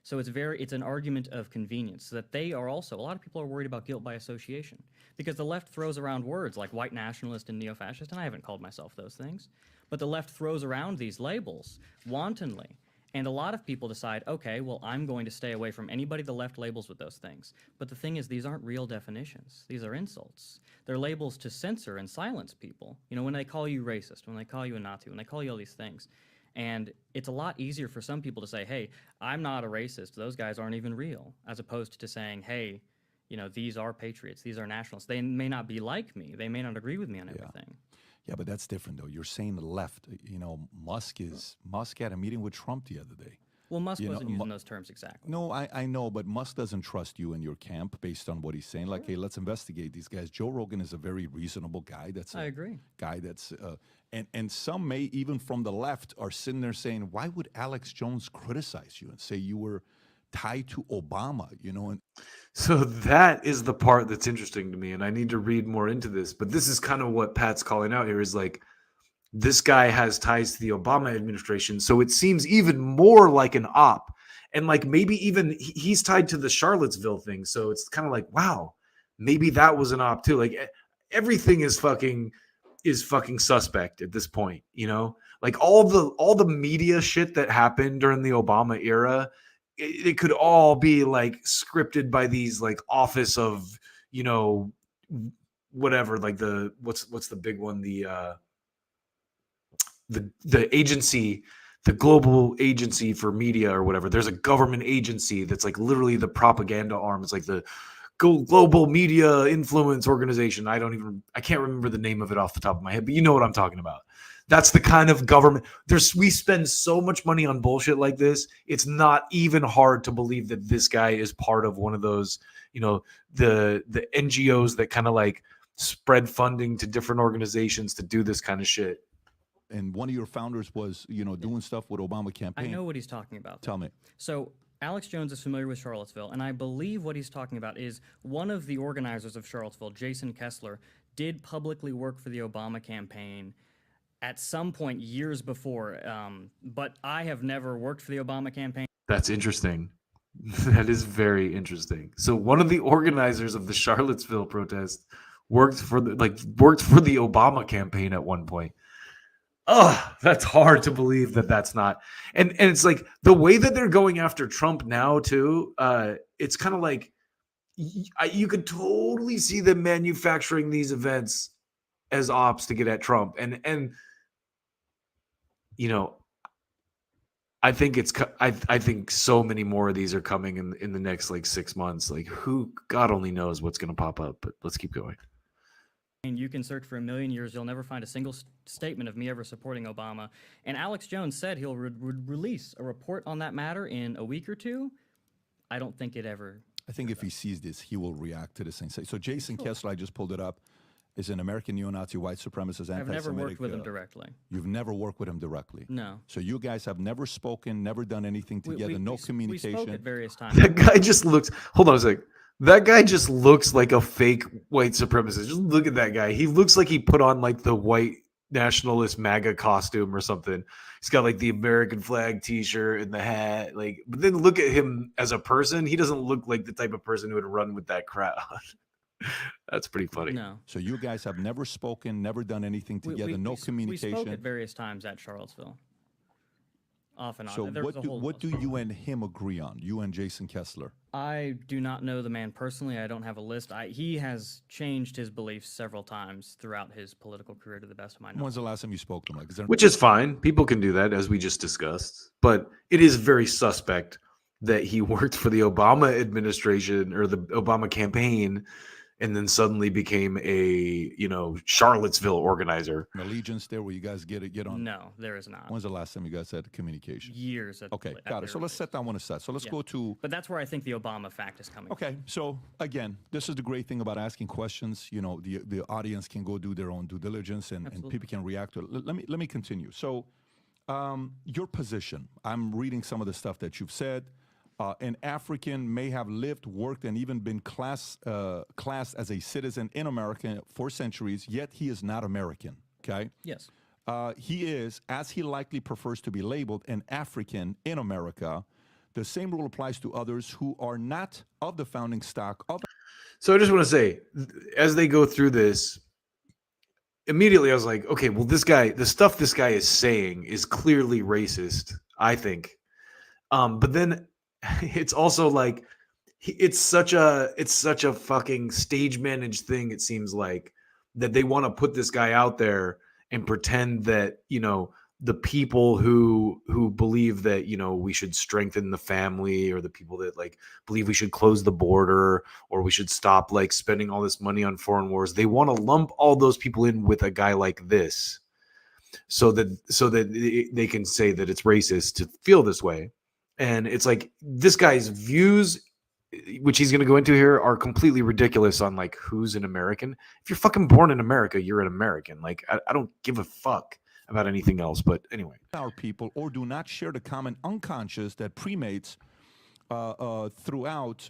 So it's an argument of convenience, so that they are also, a lot of people are worried about guilt by association, because the left throws around words like white nationalist and neo-fascist, and I haven't called myself those things, but the left throws around these labels wantonly. And a lot of people decide, okay, well, I'm going to stay away from anybody the left labels with those things. But the thing is, these aren't real definitions. These are insults. They're labels to censor and silence people. When they call you racist, when they call you a Nazi, when they call you all these things. And it's a lot easier for some people to say, hey, I'm not a racist. Those guys aren't even real. As opposed to saying, hey, these are patriots. These are nationalists. They may not be like me. They may not agree with me on everything. Yeah, but that's different, though. You're saying the left. Musk had a meeting with Trump the other day. Well, Musk wasn't using those terms exactly. No, I know, but Musk doesn't trust you and your camp based on what he's saying. Like, hey, let's investigate these guys. Joe Rogan is a very reasonable guy. I agree. Guy that's, and some may, even from the left, are sitting there saying, why would Alex Jones criticize you and say you were tied to Obama, And so that is the part that's interesting to me, and I need to read more into this. But this is kind of what Pat's calling out here, is like, this guy has ties to the Obama administration, so it seems even more like an op. And like maybe even he's tied to the Charlottesville thing. So it's kind of like, wow, maybe that was an op too. Like everything is fucking suspect at this point, you know? Like all the media shit that happened during the Obama era, it could all be like scripted by these like office of, you know, whatever, like the what's the big one, the agency, the global agency for media or whatever. There's a government agency that's like literally the propaganda arm. It's like the global media influence organization. I can't remember the name of it off the top of my head, but you know what I'm talking about. That's the kind of government. We spend so much money on bullshit like this. It's not even hard to believe that this guy is part of one of those, you know, the NGOs that kind of like spread funding to different organizations to do this kind of shit. And one of your founders was, you know, doing stuff with Obama campaign. I know what he's talking about. Tell me. So Alex Jones is familiar with Charlottesville, and I believe what he's talking about is one of the organizers of Charlottesville, Jason Kessler, did publicly work for the Obama campaign at some point years before, but I have never worked for the Obama campaign. That's interesting. That is very interesting. So one of the organizers of the Charlottesville protest worked for the Obama campaign at one point. Oh, that's hard to believe that that's not. And it's like the way that they're going after Trump now too. It's kind of like you could totally see them manufacturing these events as ops to get at Trump. And you know, I think I think so many more of these are coming in the next like 6 months. Like God only knows what's going to pop up, but let's keep going. And you can search for a million years, you'll never find a single statement of me ever supporting Obama. And Alex Jones said he'll release a report on that matter in a week or two. I don't think it ever. I think if he sees this, he will react to this and say. So Jason Kessler, I just pulled it up, is an American neo-Nazi white supremacist anti-Semitic. I've never worked with him directly. You've never worked with him directly? No. So you guys have never spoken, never done anything together, no communication? We spoke at various times. That guy just looks, hold on a sec. That guy just looks like a fake white supremacist. Just look at that guy. He looks like he put on like the white nationalist MAGA costume or something. He's got like the American flag t-shirt and the hat. Like, but then look at him as a person. He doesn't look like the type of person who would run with that crowd. That's pretty funny. No. So you guys have never spoken, never done anything together, no communication. We spoke at various times at Charlottesville. Off and on. So what do you and him agree on? You and Jason Kessler? I do not know the man personally. I don't have a list. He has changed his beliefs several times throughout his political career, to the best of my knowledge. When's the last time you spoke to him? Which is fine. People can do that, as we just discussed. But it is very suspect that he worked for the Obama administration or the Obama campaign and then suddenly became a, you know, Charlottesville organizer. An allegiance there where you guys get on? No, there is not. When's the last time you guys had communication? Years. Okay, got it. So let's set that one aside. So let's go to... But that's where I think the Obama fact is coming from. So again, this is the great thing about asking questions. You know, the audience can go do their own due diligence and people can react to it. Let me continue. So your position, I'm reading some of the stuff that you've said. An African may have lived, worked, and even been classed as a citizen in America for centuries, yet he is not American, okay? Yes. He is, as he likely prefers to be labeled, an African in America. The same rule applies to others who are not of the founding stock of... So I just want to say, as they go through this, immediately I was like, okay, well, this guy, the stuff this guy is saying is clearly racist, I think. But then it's also like it's such a fucking stage managed thing. It seems like that they want to put this guy out there and pretend that, you know, the people who believe that, you know, we should strengthen the family, or the people that like believe we should close the border, or we should stop like spending all this money on foreign wars. They want to lump all those people in with a guy like this so that they can say that it's racist to feel this way. And it's like this guy's views, which he's going to go into here, are completely ridiculous on like who's an American. If you're fucking born in America, you're an American. Like I don't give a fuck about anything else. But anyway, our people, or do not share the common unconscious that primates throughout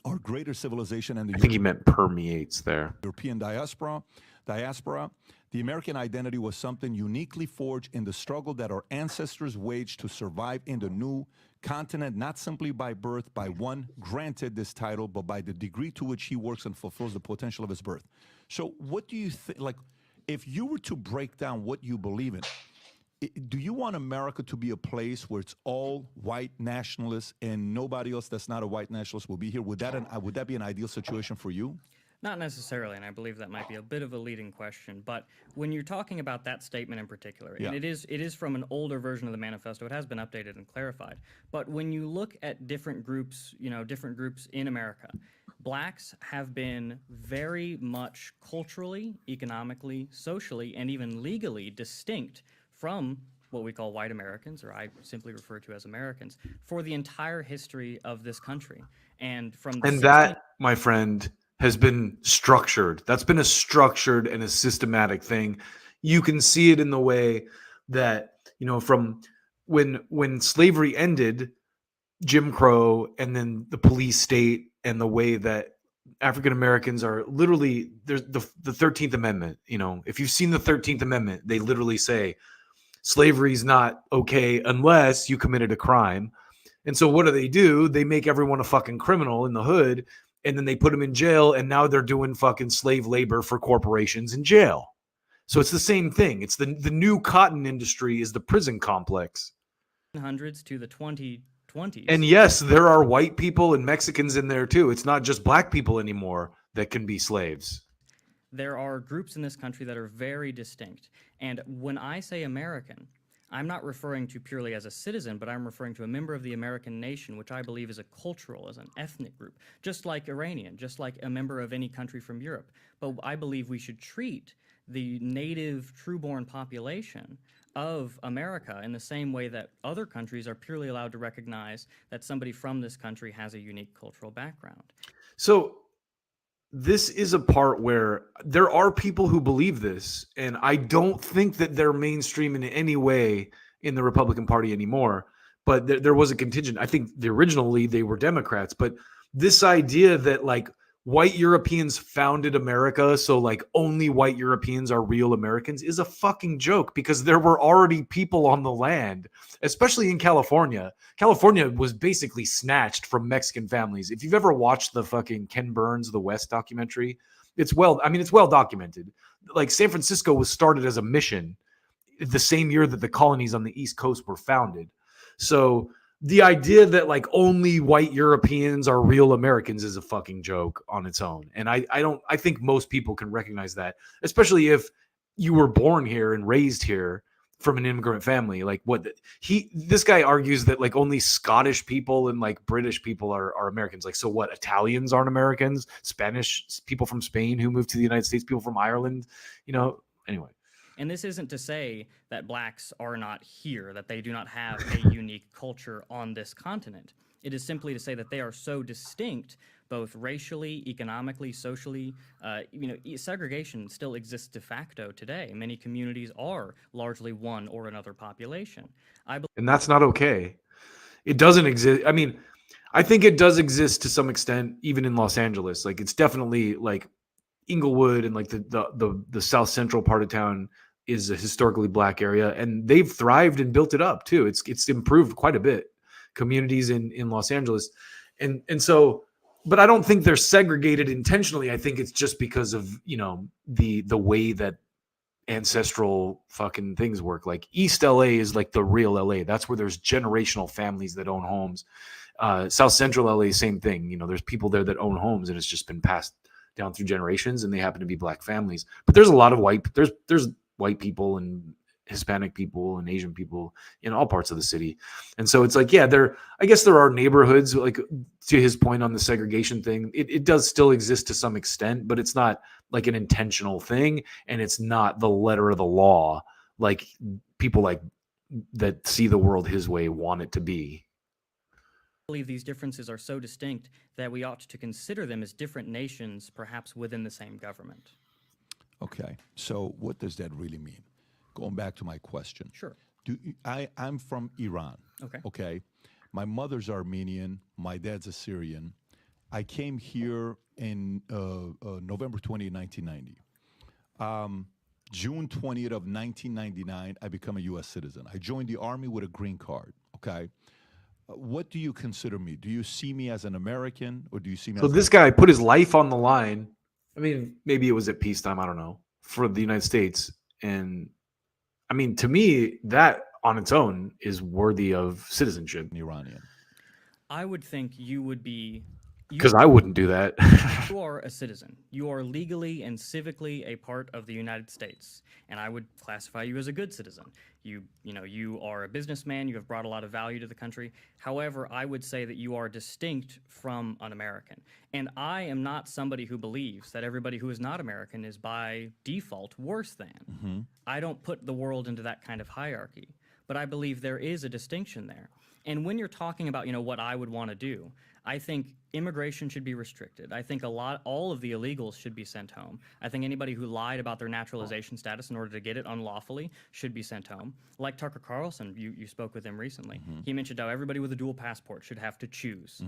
our greater civilization and the I think he meant permeates there. European diaspora. diaspora, the American identity was something uniquely forged in the struggle that our ancestors waged to survive in the new continent, not simply by birth, by one granted this title, but by the degree to which he works and fulfills the potential of his birth. So what do you think, like, if you were to break down what you believe in, do you want America to be a place where it's all white nationalists and nobody else that's not a white nationalist will be here? Would that be an ideal situation for you? Not necessarily, and I believe that might be a bit of a leading question. But when you're talking about that statement in particular, Yeah. and it is from an older version of the manifesto, it has been updated and clarified. But when you look at different groups, different groups in America, blacks have been very much culturally, economically, socially, and even legally distinct from what we call white Americans, or I simply refer to as Americans, for the entire history of this country. And from the that, my friend, has been structured. That's been a structured and a systematic thing. You can see it in the way that, from when slavery ended, Jim Crow, and then the police state, and the way that African Americans are literally, there's the 13th Amendment. If you've seen the 13th Amendment, they literally say slavery is not okay unless you committed a crime. And so what do? They make everyone a fucking criminal in the hood, and then they put them in jail, and now they're doing fucking slave labor for corporations in jail. So it's the same thing. It's the new cotton industry is the prison complex. 1800s to the 2020s. And yes, there are white people and Mexicans in there too. It's not just black people anymore that can be slaves. There are groups in this country that are very distinct. And when I say American, I'm not referring to purely as a citizen, but I'm referring to a member of the American nation, which I believe is a cultural, as an ethnic group, just like Iranian, just like a member of any country from Europe. But I believe we should treat the native, true-born population of America in the same way that other countries are purely allowed to recognize that somebody from this country has a unique cultural background. So this is a part where there are people who believe this, and I don't think that they're mainstream in any way in the Republican Party anymore, but there was a contingent. I think originally they were Democrats, but this idea that like white Europeans founded America, so like only white Europeans are real Americans, is a fucking joke, because there were already people on the land, especially in California. California was basically snatched from Mexican families. If you've ever watched the fucking Ken Burns The West documentary, it's well documented. Like San Francisco was started as a mission the same year that the colonies on the East Coast were founded. So the idea that like only white Europeans are real Americans is a fucking joke on its own. And I think most people can recognize that, especially if you were born here and raised here from an immigrant family. Like this guy argues that like only Scottish people and like British people are Americans. Like, so what? Italians aren't Americans? Spanish people from Spain who moved to the United States, people from Ireland, anyway. And this isn't to say that blacks are not here, that they do not have a unique culture on this continent. It is simply to say that they are so distinct, both racially, economically, socially. Segregation still exists de facto today. Many communities are largely one or another population. And that's not okay. It doesn't exist. I mean, I think it does exist to some extent, even in Los Angeles. Like, it's definitely like Inglewood and like the south central part of town is a historically black area, and they've thrived and built it up too. It's improved quite a bit. Communities in Los Angeles, and so, but I don't think they're segregated intentionally. I think it's just because of the way that ancestral fucking things work. Like East LA is like the real LA. That's where there's generational families that own homes. South Central LA, same thing. There's people there that own homes, and it's just been passed down through generations, and they happen to be black families. But there's a lot of there's white people and Hispanic people and Asian people in all parts of the city. And so it's like, yeah, I guess there are neighborhoods, like to his point on the segregation thing, it does still exist to some extent, but it's not like an intentional thing. And it's not the letter of the law, like people like that see the world his way want it to be. I believe these differences are so distinct that we ought to consider them as different nations, perhaps within the same government. Okay, so what does that really mean? Going back to my question. Sure. I'm from Iran. Okay. Okay. My mother's Armenian. My dad's Assyrian. I came here in November 20, 1990. June 20th of 1999, I become a U.S. citizen. I joined the Army with a green card, okay? What do you consider me? Do you see me as an American, or do you see me So as this guy put his life on the line. I mean, maybe it was at peacetime, I don't know, for the United States. And I mean, to me, that on its own is worthy of citizenship. Iranian. I would think you would be... Because I wouldn't do that. You are a citizen. You are legally and civically a part of the United States, and I would classify you as a good citizen. You are a businessman. You have brought a lot of value to the country. However, I would say that you are distinct from an American, and I am not somebody who believes that everybody who is not American is by default worse than. I don't put the world into that kind of hierarchy, but I believe there is a distinction there. And when you're talking about, what I would want to do, I think immigration should be restricted. I think all of the illegals should be sent home. I think anybody who lied about their naturalization status in order to get it unlawfully should be sent home. Like Tucker Carlson, you spoke with him recently. He mentioned how everybody with a dual passport should have to choose.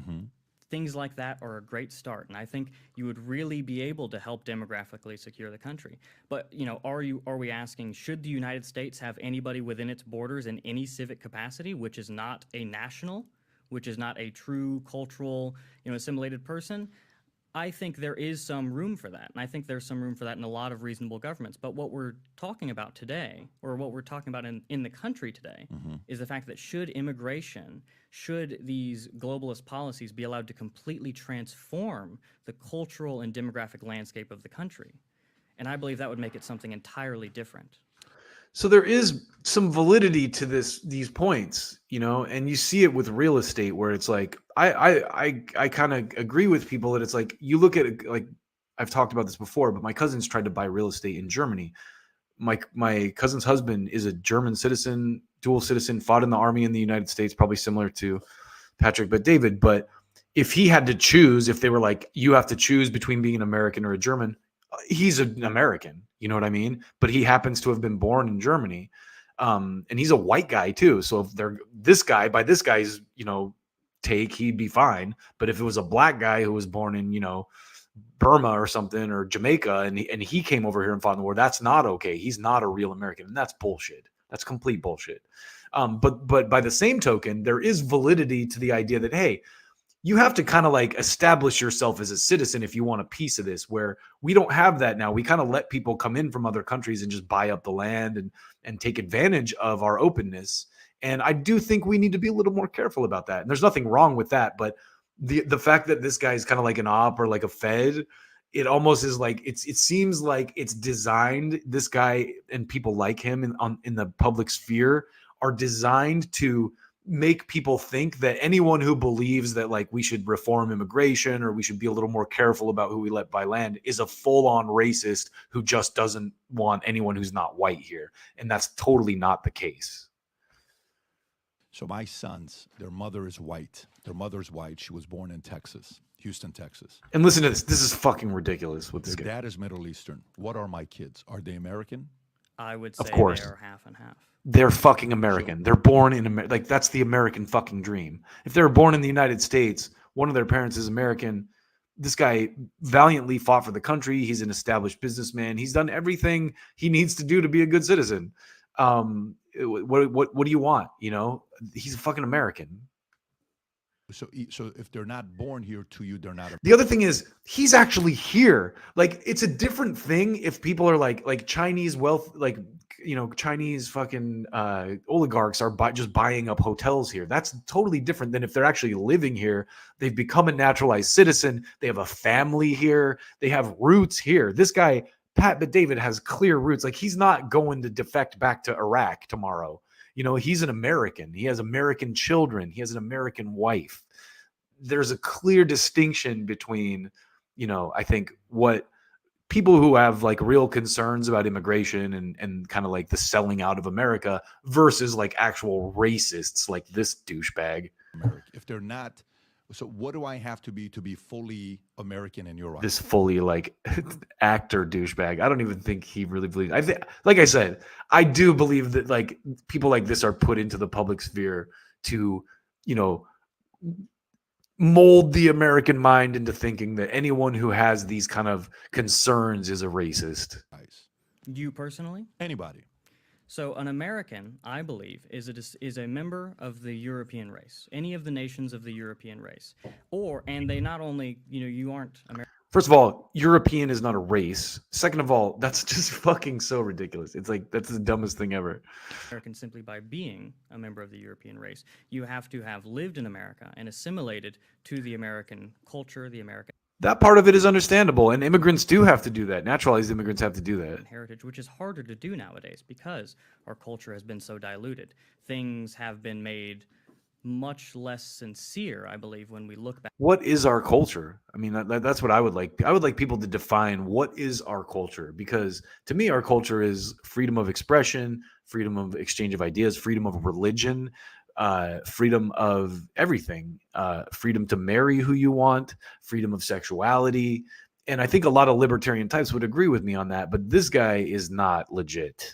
Things like that are a great start, and I think you would really be able to help demographically secure the country. But are we asking, should the United States have anybody within its borders in any civic capacity, which is not a national, which is not a true cultural, assimilated person? I think there is some room for that, and I think there's some room for that in a lot of reasonable governments. But what we're talking about today, or what we're talking about in the country today, is the fact that should these globalist policies be allowed to completely transform the cultural and demographic landscape of the country? And I believe that would make it something entirely different. So there is some validity to these points, and you see it with real estate, where it's like I kind of agree with people that it's like, you look at it, like I've talked about this before, but my cousins tried to buy real estate in Germany. My cousin's husband is a German citizen, dual citizen, fought in the army in the United States, probably similar to Patrick, but David. But if he had to choose, if they were like, you have to choose between being an American or a German, he's an American, you know what I mean? But he happens to have been born in Germany. And he's a white guy too. So if they're by this guy's, take, he'd be fine. But if it was a black guy who was born in, Burma or something, or Jamaica, and he came over here and fought in the war, that's not okay. He's not a real American. And that's bullshit. That's complete bullshit. But by the same token, there is validity to the idea that, hey, you have to kind of like establish yourself as a citizen if you want a piece of this, where we don't have that now. We kind of let people come in from other countries and just buy up the land and take advantage of our openness. And I do think we need to be a little more careful about that. And there's nothing wrong with that. But the fact that this guy is kind of like an op or like a Fed, it almost is like, it seems like it's designed, this guy and people like him in the public sphere are designed to make people think that anyone who believes that like we should reform immigration or we should be a little more careful about who we let buy land is a full-on racist who just doesn't want anyone who's not white here. And that's totally not the case. So my sons, their mother is white. Their mother's white. She was born in Texas, Houston, Texas. And listen to this. This is fucking ridiculous. What this Their guy. dad is Middle Eastern. What are my kids? Are they American? I would say Of course. they are half and half. They're fucking American. They're born in America. Like, that's the American fucking dream. If they're born in the United States, one of their parents is American. This guy valiantly fought for the country. He's an established businessman. He's done everything he needs to do to be a good citizen. What do you want? He's a fucking American. So if they're not born here to you, they're not. The other thing is, he's actually here. Like, it's a different thing if people are like Chinese wealth, like, Chinese fucking oligarchs are just buying up hotels here. That's totally different than if they're actually living here. They've become a naturalized citizen. They have a family here. They have roots here. This guy, Pat David, has clear roots. Like, he's not going to defect back to Iraq tomorrow. He's an American. He has American children. He has an American wife. There's a clear distinction between, I think what people who have like real concerns about immigration and kind of like the selling out of America versus like actual racists like this douchebag. If they're not, so what do I have to be fully American in your eyes? This fully like actor douchebag. I don't even think he really believes. Like I said, I do believe that like people like this are put into the public sphere to, mold the American mind into thinking that anyone who has these kind of concerns is a racist. You personally? Anybody. So an American, I believe, is a member of the European race, any of the nations of the European race, and they not only, you aren't American. First of all, European is not a race. Second of all, that's just fucking so ridiculous. It's like, that's the dumbest thing ever. American simply by being a member of the European race. You have to have lived in America and assimilated to the American culture, the American That part of it is understandable, and immigrants do have to do that. Naturalized immigrants have to do that. heritage, which is harder to do nowadays because our culture has been so diluted. Things have been made much less sincere, I believe, when we look back. What is our culture? I mean, that's what I would like. I would like people to define what is our culture, because to me, our culture is freedom of expression, freedom of exchange of ideas, freedom of religion, freedom of everything, freedom to marry who you want, freedom of sexuality. And I think a lot of libertarian types would agree with me on that, but this guy is not legit.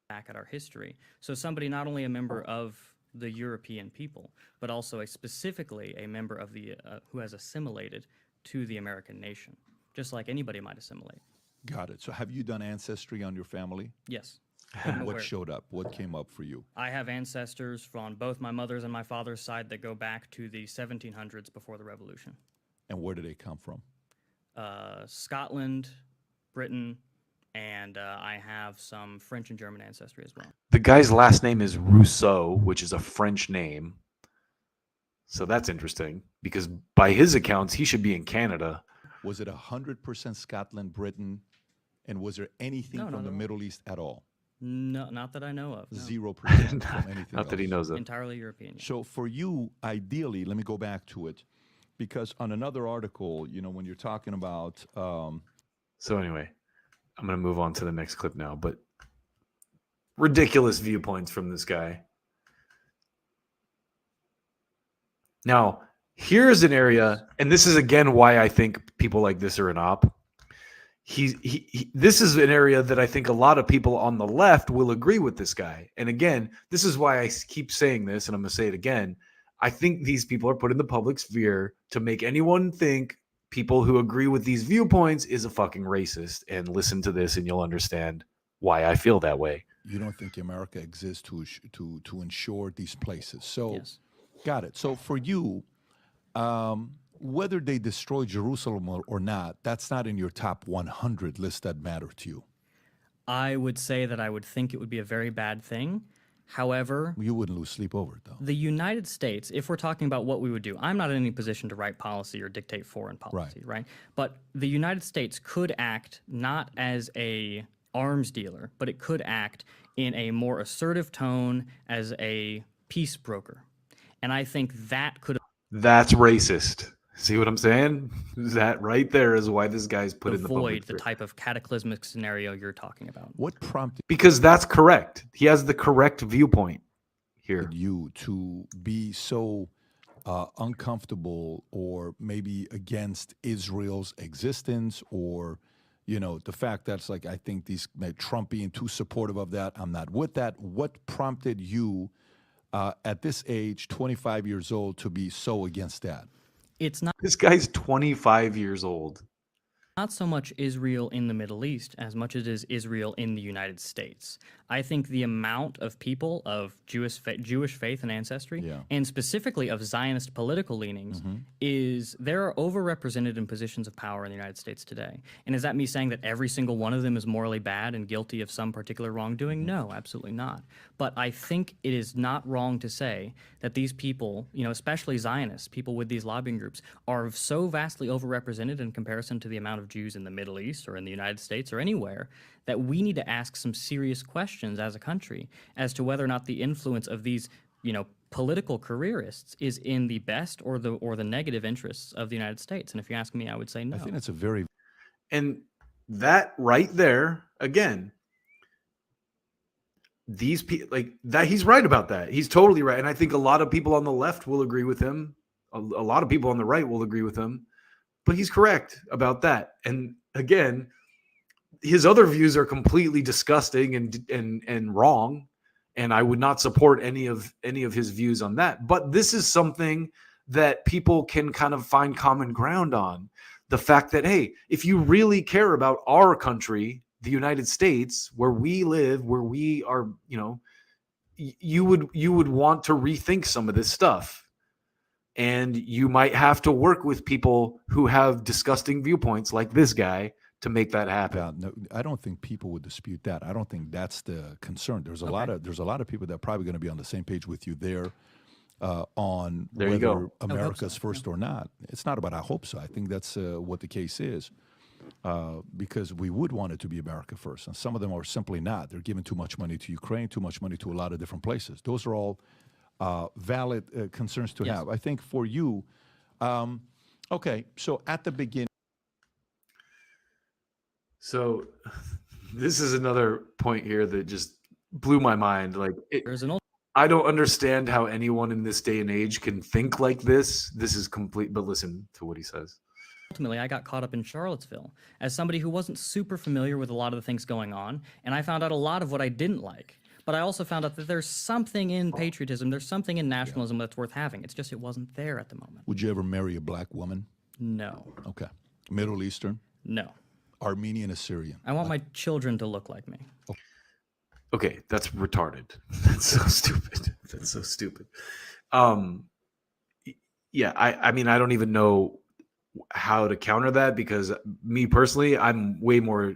Back at our history. So somebody not only a member of the European people, but also specifically a member of the who has assimilated to the American nation, just like anybody might assimilate. Got it. So have you done ancestry on your family? Yes. And what showed up? What came up for you? I have ancestors on both my mother's and my father's side that go back to the 1700s before the Revolution. And where do they come from? Scotland, Britain, and I have some French and German ancestry as well. The guy's last name is Rousseau, which is a French name. So that's interesting, because by his accounts, he should be in Canada. Was it 100% Scotland, Britain, and was there anything from the Middle East at all? No, not that I know of. No. 0% from anything Not that he knows of. Entirely European. Yeah. So for you, ideally, let me go back to it, because on another article, when you're talking about... So anyway, I'm going to move on to the next clip now, but ridiculous viewpoints from this guy. Now, here's an area, and this is again why I think people like this are an op. This is an area that I think a lot of people on the left will agree with this guy. And again, this is why I keep saying this, and I'm going to say it again. I think these people are put in the public sphere to make anyone think people who agree with these viewpoints is a fucking racist. And listen to this and you'll understand why I feel that way. You don't think America exists to ensure these places. So, yes. Got it. So for you, whether they destroy Jerusalem or not, that's not in your top 100 list that matter to you. I would say that I would think it would be a very bad thing. However, you wouldn't lose sleep over it, though. The United States, if we're talking about what we would do, I'm not in any position to write policy or dictate foreign policy, right? But the United States could act not as a arms dealer, but it could act in a more assertive tone as a peace broker. And I think that could... That's racist. See what I'm saying? That right there is why this guy's put in the public avoid the type of cataclysmic scenario you're talking about. What prompted... Because that's correct. He has the correct viewpoint here. You to be so uncomfortable or maybe against Israel's existence, or, the fact that's like, I think Trump being too supportive of that, I'm not with that. What prompted you at this age, 25 years old, to be so against that? It's not. This guy's 25 years old. Not so much Israel in the Middle East as much as it is Israel in the United States. I think the amount of people of Jewish faith and ancestry, and specifically of Zionist political leanings, is they're overrepresented in positions of power in the United States today. And is that me saying that every single one of them is morally bad and guilty of some particular wrongdoing? No, absolutely not. But I think it is not wrong to say that these people, especially Zionists, people with these lobbying groups, are so vastly overrepresented in comparison to the amount of Jews in the Middle East or in the United States or anywhere, that we need to ask some serious questions as a country as to whether or not the influence of these, political careerists is in the best or the negative interests of the United States. And if you ask me, I would say no. I think it's a very... And that right there, again, these people, like that, he's right about that. He's totally right. And I think a lot of people on the left will agree with him. A lot of people on the right will agree with him. But he's correct about that. And again, his other views are completely disgusting and wrong, and I would not support any of his views on that. But this is something that people can kind of find common ground on. The fact that, hey, if you really care about our country the United States, where we live, where we are, you know, you would want to rethink some of this stuff. And you might have to work with people who have disgusting viewpoints like this guy to make that happen. Yeah, no, I don't think people would dispute that. I don't think that's the concern. There's a lot of people that are probably going to be on the same page with you there on There you whether go. America's first or not. It's not about I hope so. I think that's what the case is, because we would want it to be America first, and some of them are simply not. They're giving too much money to Ukraine, too much money to a lot of different places. Those are all valid concerns to have. I think for you, okay, so at the beginning. So this is another point here that just blew my mind. Like, I don't understand how anyone in this day and age can think like this. This is complete, but listen to what he says. Ultimately, I got caught up in Charlottesville as somebody who wasn't super familiar with a lot of the things going on, and I found out a lot of what I didn't like. But I also found out that there's something in patriotism, there's something in nationalism that's worth having. It's just it wasn't there at the moment. Would you ever marry a black woman? No. Okay. Middle Eastern? No. Armenian, Assyrian? I want my children to look like me. Okay, that's retarded. That's so stupid. That's so stupid. Yeah, I mean, I don't even know how to counter that, because me personally, I'm way more,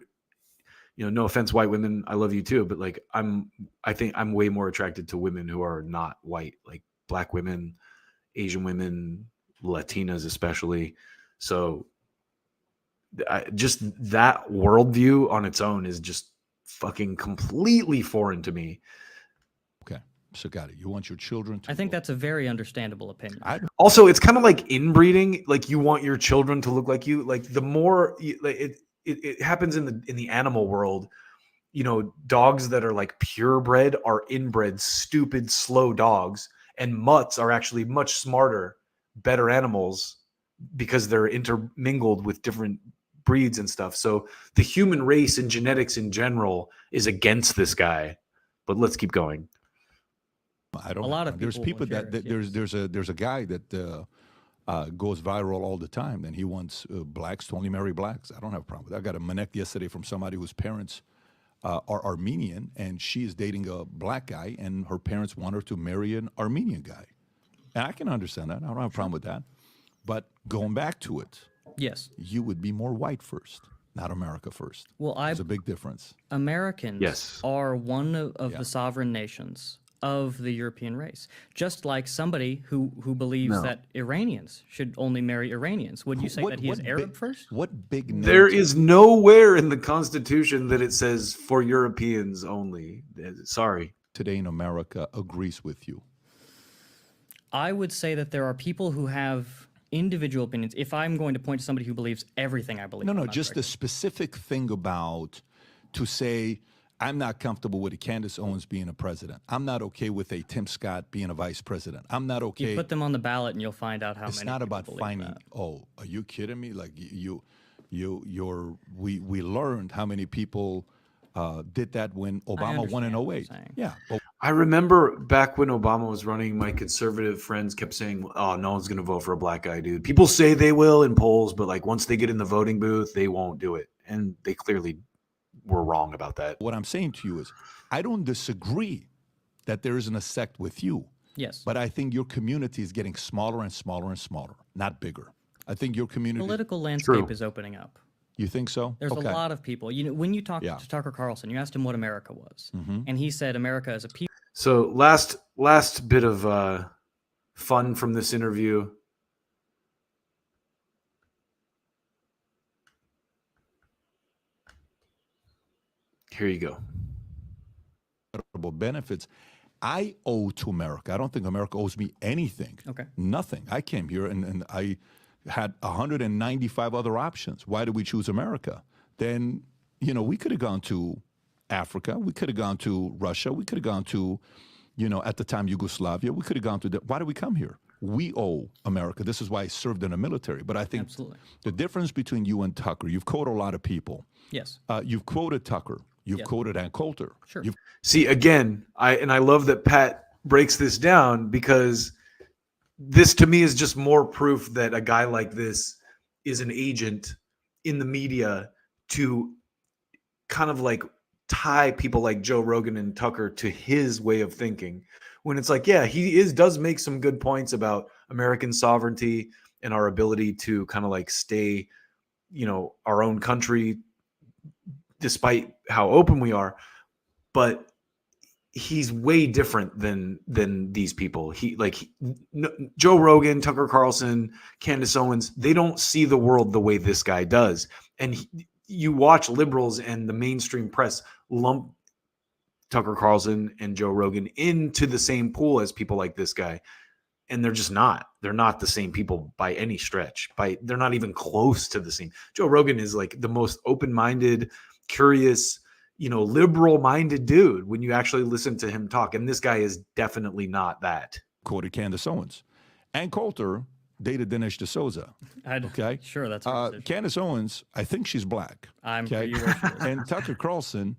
you know, no offense, white women, I love you too, but like I think I'm way more attracted to women who are not white, like black women, Asian women, Latinas especially. So just that worldview on its own is just fucking completely foreign to me. Okay, so got it. You want your children to. I think that's a very understandable opinion. Also, it's kind of like inbreeding. Like, you want your children to look like you. Like, the more it happens in the animal world. You know, dogs that are like purebred are inbred, stupid, slow dogs, and mutts are actually much smarter, better animals because they're intermingled with different breeds and stuff. So the human race and genetics in general is against this guy. But let's keep going. I don't. A lot of there's people people that there's a guy that goes viral all the time, and he wants blacks to only marry blacks. I don't have a problem with that. I got a manect yesterday from somebody whose parents are Armenian, and she is dating a black guy, and her parents want her to marry an Armenian guy. And I can understand that. I don't have a problem with that. But going back to it, yes, you would be more white first, not America first. Well, there's a big difference. Americans are one of the sovereign nations of the European race. Just like somebody who believes that Iranians should only marry Iranians. Would you say that he is Arab first? What big There is nowhere in the Constitution that it says for Europeans only. Sorry. Today in America agrees with you. I would say that there are people who have individual opinions. If I'm going to point to somebody who believes everything I believe. No, just a specific thing about to say, I'm not comfortable with a Candace Owens being a president. I'm not okay with a Tim Scott being a vice president. I'm not okay. You put them on the ballot and you'll find out how it's many. It's not about believe finding. that. Oh, are you kidding me? Like we learned how many people did that when Obama won in 08. Yeah. I remember back when Obama was running, my conservative friends kept saying, oh, no one's going to vote for a black guy, dude. People say they will in polls, but like once they get in the voting booth, they won't do it. And they clearly were wrong about that. What I'm saying to you is, I don't disagree that there isn't a sect with you. Yes. But I think your community is getting smaller and smaller and smaller, not bigger. I think your community. Political landscape is opening up. You think so? There's a lot of people. You know, when you talk Yeah. to Tucker Carlson, you asked him what America was, Mhm. and he said America is a people. So last bit of fun from this interview. Here you go. Benefits I owe to America. I don't think America owes me anything. Okay. Nothing. I came here and I had 195 other options. Why did we choose America? Then, you know, we could have gone to Africa. We could have gone to Russia. We could have gone to, you know, at the time, Yugoslavia. We could have gone to, why did we come here? We owe America. This is why I served in the military. But I think Absolutely. the difference between you and Tucker, you've quoted a lot of people. Yes. You've quoted Tucker. You've Yeah. quoted Ann Coulter. Sure. See, again, I love that Pat breaks this down, because this to me is just more proof that a guy like this is an agent in the media to kind of like tie people like Joe Rogan and Tucker to his way of thinking, when it's like, yeah, does make some good points about American sovereignty and our ability to kind of like stay, our own country despite how open we are. But he's way different than these people. Joe Rogan, Tucker Carlson, Candace Owens, they don't see the world the way this guy does. And you watch liberals and the mainstream press lump Tucker Carlson and Joe Rogan into the same pool as people like this guy. And they're just not. They're not the same people by any stretch. They're not even close to the same. Joe Rogan is like the most open-minded, curious, liberal-minded dude when you actually listen to him talk. And this guy is definitely not that. Quoted Candace Owens. Ann Coulter dated Dinesh D'Souza. Okay? Sure, that's Candace Owens, I think she's black. I'm okay? pretty sure she is. And Tucker Carlson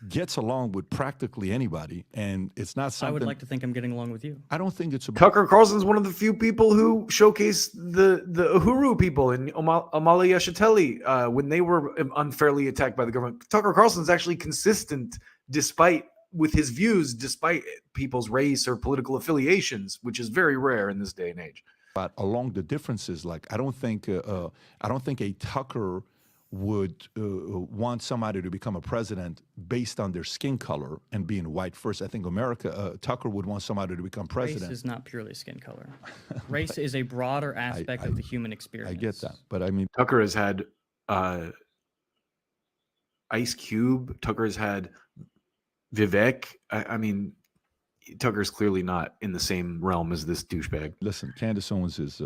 gets along with practically anybody, and it's not something. I would like to think I'm getting along with you. I don't think it's Tucker Carlson's one of the few people who showcase the Uhuru people and Amalia Shatelli when they were unfairly attacked by the government. Tucker Carlson's actually consistent with his views, despite people's race or political affiliations, which is very rare in this day and age. But along the differences, like I don't think a Tucker would want somebody to become a president based on their skin color and being white first. I think Tucker would want somebody to become president. Race is not purely skin color. Race is a broader aspect of the human experience. I get that, but I mean, Tucker has had Ice Cube. Tucker has had Vivek. I mean, Tucker's clearly not in the same realm as this douchebag. Listen, Candace Owens is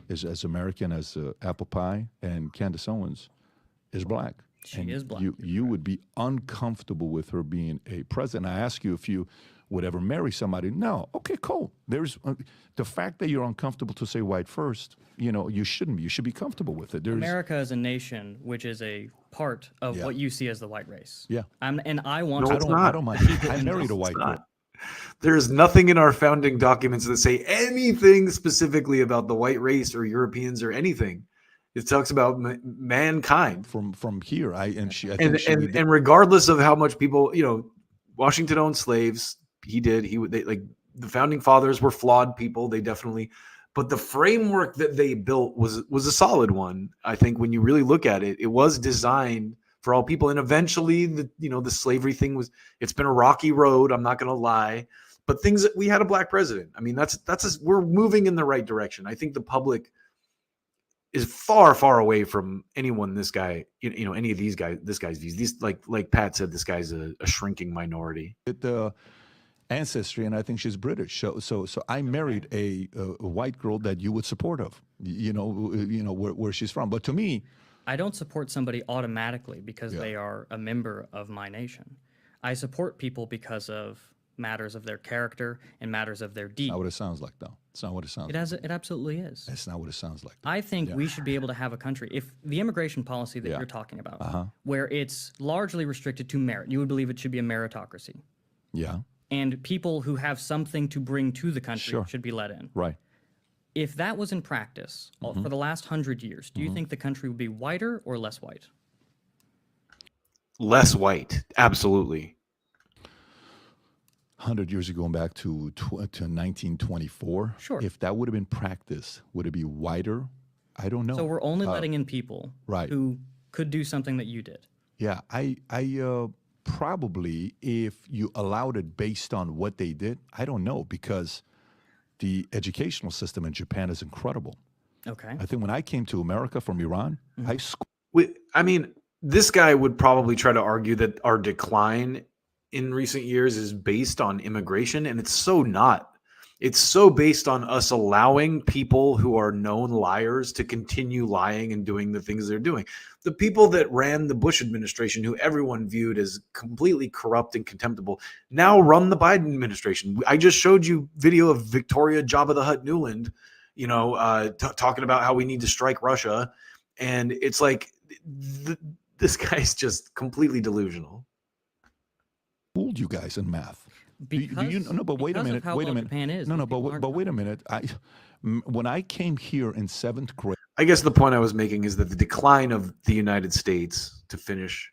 as American as apple pie, and Candace Owens is black. She is black. You would be uncomfortable with her being a president. I ask you if you would ever marry somebody. No. Okay, cool. There's the fact that you're uncomfortable to say white first. You shouldn't be. You should be comfortable with it. America is a nation which is a part of what you see as the white race. Yeah. And I want No, to. it's not. I don't mind. I married a white girl. There's nothing in our founding documents that say anything specifically about the white race or Europeans or anything. It talks about mankind. From here, and regardless of how much people, Washington owned slaves. The founding fathers were flawed people. They definitely, but the framework that they built was a solid one. I think when you really look at it, it was designed for all people. And eventually the slavery thing it's been a rocky road. I'm not going to lie, but we had a black president. I mean, we're moving in the right direction. I think the public is far, far away from anyone. This guy, any of these guys, this guy's views, these, like Pat said, this guy's a shrinking minority. The ancestry, and I think she's British. So I married a white girl that you would support of, where she's from. But to me, I don't support somebody automatically because they are a member of my nation. I support people because of matters of their character and matters of their deeds. Not what it sounds like, though. It's not what it sounds like. It absolutely is. It's not what it sounds like. I think we should be able to have a country, if the immigration policy that you're talking about, where it's largely restricted to merit, you would believe it should be a meritocracy. Yeah. And people who have something to bring to the country should be let in. Right. If that was in practice for the last 100 years, do you think the country would be whiter or less white? Less white, absolutely. 100 years ago, going back to 1924. Sure. If that would have been practice, would it be whiter? I don't know. So we're only letting in people who could do something that you did. Yeah, I probably, if you allowed it based on what they did, I don't know, because the educational system in Japan is incredible. Okay. I think when I came to America from Iran, this guy would probably try to argue that our decline in recent years is based on immigration, and it's so not. It's so based on us allowing people who are known liars to continue lying and doing the things they're doing. The people that ran the Bush administration, who everyone viewed as completely corrupt and contemptible, now run the Biden administration. I just showed you video of Victoria Jabba the Hutt Newland, talking about how we need to strike Russia. And it's like, this guy's just completely delusional. Fooled you guys in math. Because, but wait a minute. Wait a minute. Japan is, but wait a minute. When I came here in 7th grade, I guess the point I was making is that the decline of the United States, to finish,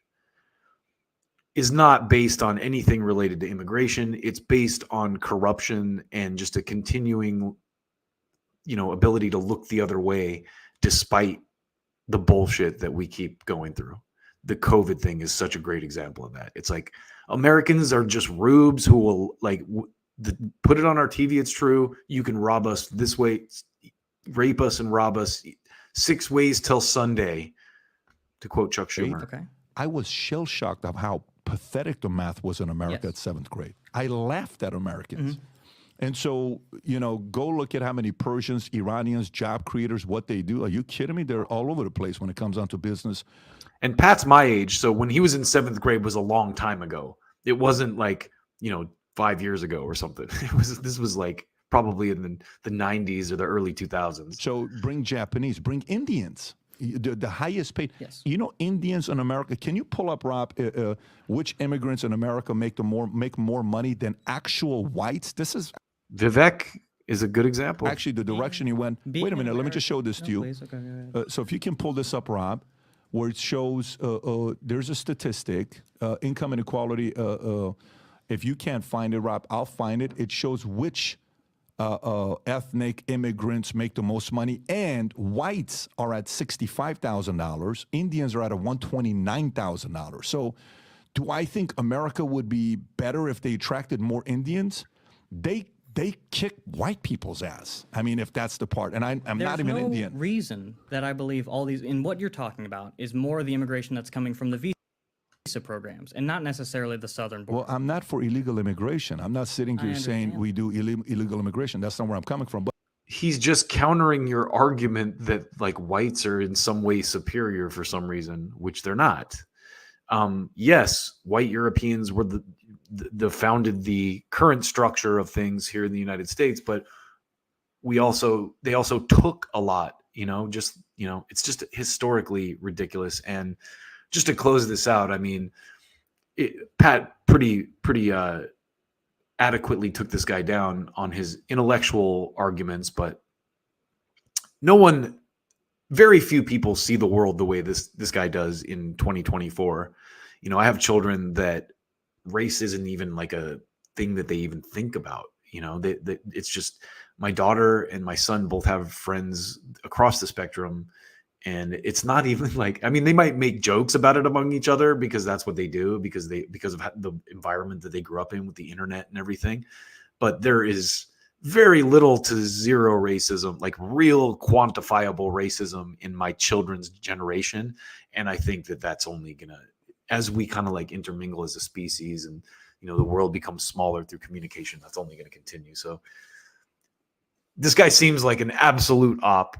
is not based on anything related to immigration. It's based on corruption and just a continuing, ability to look the other way despite the bullshit that we keep going through. The COVID thing is such a great example of that. It's like Americans are just rubes who will put it on our TV. It's true. You can rob us this way, rape us and rob us 6 ways till Sunday, to quote Chuck Schumer. Okay. I was shell shocked of how pathetic the math was in America at 7th grade. I laughed at Americans. And so, go look at how many Persians, Iranians, job creators, what they do. Are you kidding me? They're all over the place when it comes down to business. And Pat's my age, so when he was in 7th grade was a long time ago. It wasn't like, 5 years ago or something. This was like probably in the 90s or the early 2000s. So bring Japanese, bring Indians. The highest paid. Yes. Indians in America. Can you pull up, Rob, which immigrants in America make more money than actual whites? This is Vivek is a good example. Actually, the direction he went. Wait a minute. Let me just show this to you. Please. Okay. So if you can pull this up, Rob, where it shows there's a statistic, income inequality. If you can't find it, Rob, I'll find it. It shows which ethnic immigrants make the most money, and whites are at $65,000. Indians are at $129,000. So do I think America would be better if they attracted more Indians? They kick white people's ass. I mean, if that's the part. And I'm not even Indian. There's no reason that I believe all these, in what you're talking about, is more of the immigration that's coming from the visa programs and not necessarily the southern border. Well, I'm not for illegal immigration. I'm not sitting here saying we do illegal immigration. That's not where I'm coming from. But he's just countering your argument that like whites are in some way superior for some reason, which they're not. Yes, white Europeans were the founded the current structure of things here in the United States, but they also took a lot, it's just historically ridiculous. And just to close this out, I mean, Pat pretty adequately took this guy down on his intellectual arguments, but very few people see the world the way this guy does in 2024. I have children that race isn't even like a thing that they even think about. It's just my daughter and my son both have friends across the spectrum. And it's not even like, I mean, they might make jokes about it among each other because that's what they do, because of the environment that they grew up in with the internet and everything. But there is very little to zero racism, like real quantifiable racism in my children's generation. And I think that that's only going to, as we kind of like intermingle as a species and, the world becomes smaller through communication, that's only going to continue. So this guy seems like an absolute op.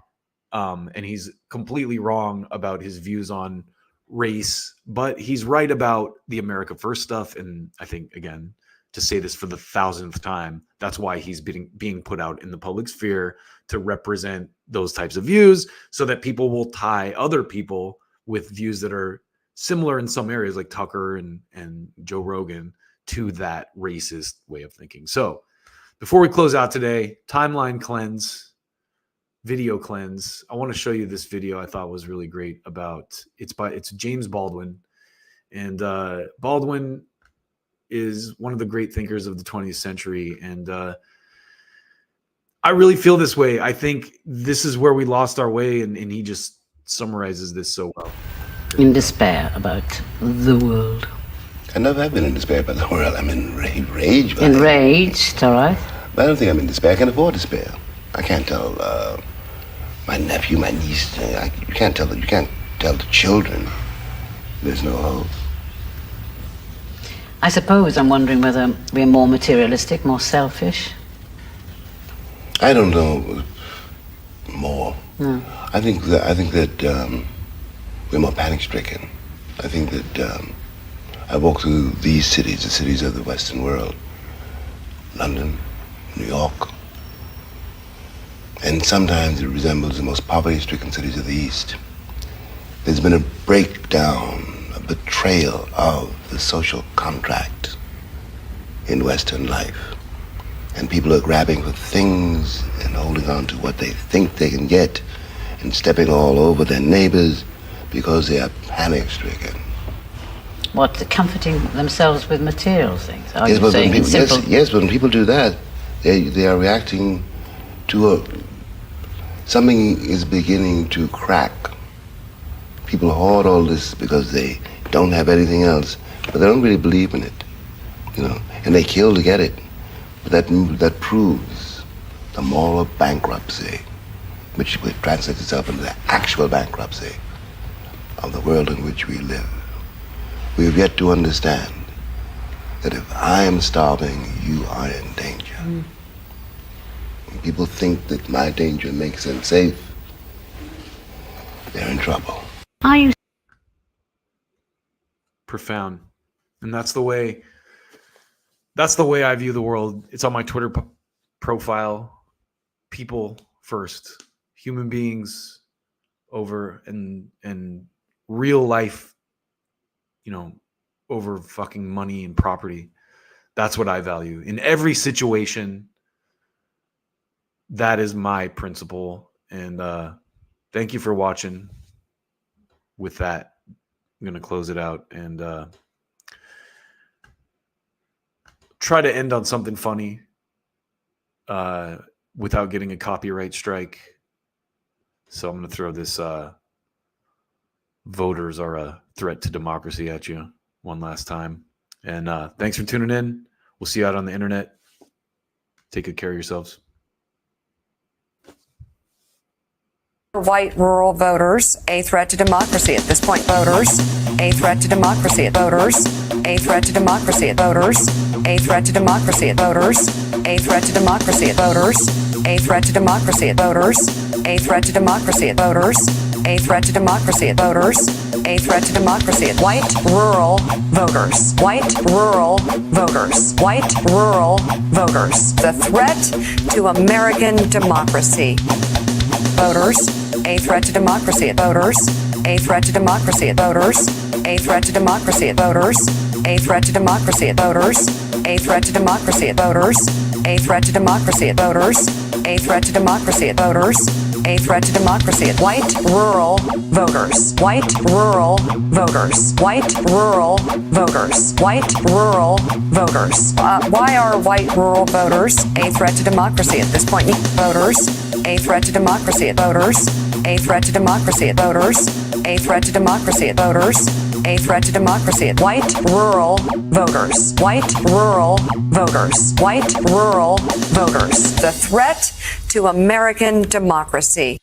And he's completely wrong about his views on race, but he's right about the America First stuff. And I think, again, to say this for the 1,000th time, that's why he's being put out in the public sphere to represent those types of views so that people will tie other people with views that are similar in some areas, like Tucker and Joe Rogan, to that racist way of thinking. So before we close out today, timeline cleanse, video cleanse. I want to show you this video I thought was really great it's James Baldwin. And Baldwin is one of the great thinkers of the 20th century. And I really feel this way. I think this is where we lost our way. And he just summarizes this so well. In despair about the world. I never have been in despair about the world. I'm enraged. Enraged, all right. But I don't think I'm in despair. I can afford despair. I can't tell my nephew, my niece. You can't tell the children there's no hope. I suppose I'm wondering whether we're more materialistic, more selfish. I don't know. More. No. I think that we're more panic-stricken. I think that I walk through these cities, the cities of the Western world, London, New York, and sometimes it resembles the most poverty-stricken cities of the East. There's been a breakdown, a betrayal of the social contract in Western life. And people are grabbing for things and holding on to what they think they can get and stepping all over their neighbors because they are panic-stricken. comforting themselves with material things? Are Yes, you but saying when in people, simple? yes, when people do that, they are reacting to something is beginning to crack. People hoard all this because they don't have anything else, but they don't really believe in it, you know, and they kill to get it. But that proves the moral bankruptcy, which translates itself into the actual bankruptcy of the world in which we live. We have yet to understand that if I am starving, you are in danger. When people think that my danger makes them safe, they're in trouble. Are you Profound. And that's the way I view the world. It's on my Twitter profile. People first, human beings over and real life, you know, over fucking money and property. That's what I value in every situation. That is my principle. And thank you for watching. With that, I'm going to close it out and try to end on something funny without getting a copyright strike. So I'm going to throw this voters are a threat to democracy at you one last time. And thanks for tuning in. We'll see you out on the internet. Take good care of yourselves. White rural voters, a threat to democracy at this point. Voters, a threat to democracy at voters, a threat to democracy at voters, a threat to democracy at voters, a threat to democracy at voters, a threat to democracy at voters, a threat to democracy at voters, a threat to democracy at voters, a threat to democracy at white rural voters, white rural voters, white rural voters. The threat to American democracy. Voters, a threat to democracy at voters, a threat to democracy at voters, a threat to democracy at voters, a threat to democracy at voters, a threat to democracy at voters, a threat to democracy at voters, a threat to democracy at voters, a threat to democracy at white rural voters, white rural voters, white rural voters, white rural voters. Why are white rural voters a threat to democracy at this point? Voters, a threat to democracy at voters, a threat to democracy at voters, a threat to democracy at voters, a threat to democracy at white rural voters, white rural voters, white rural voters. The threat to American democracy.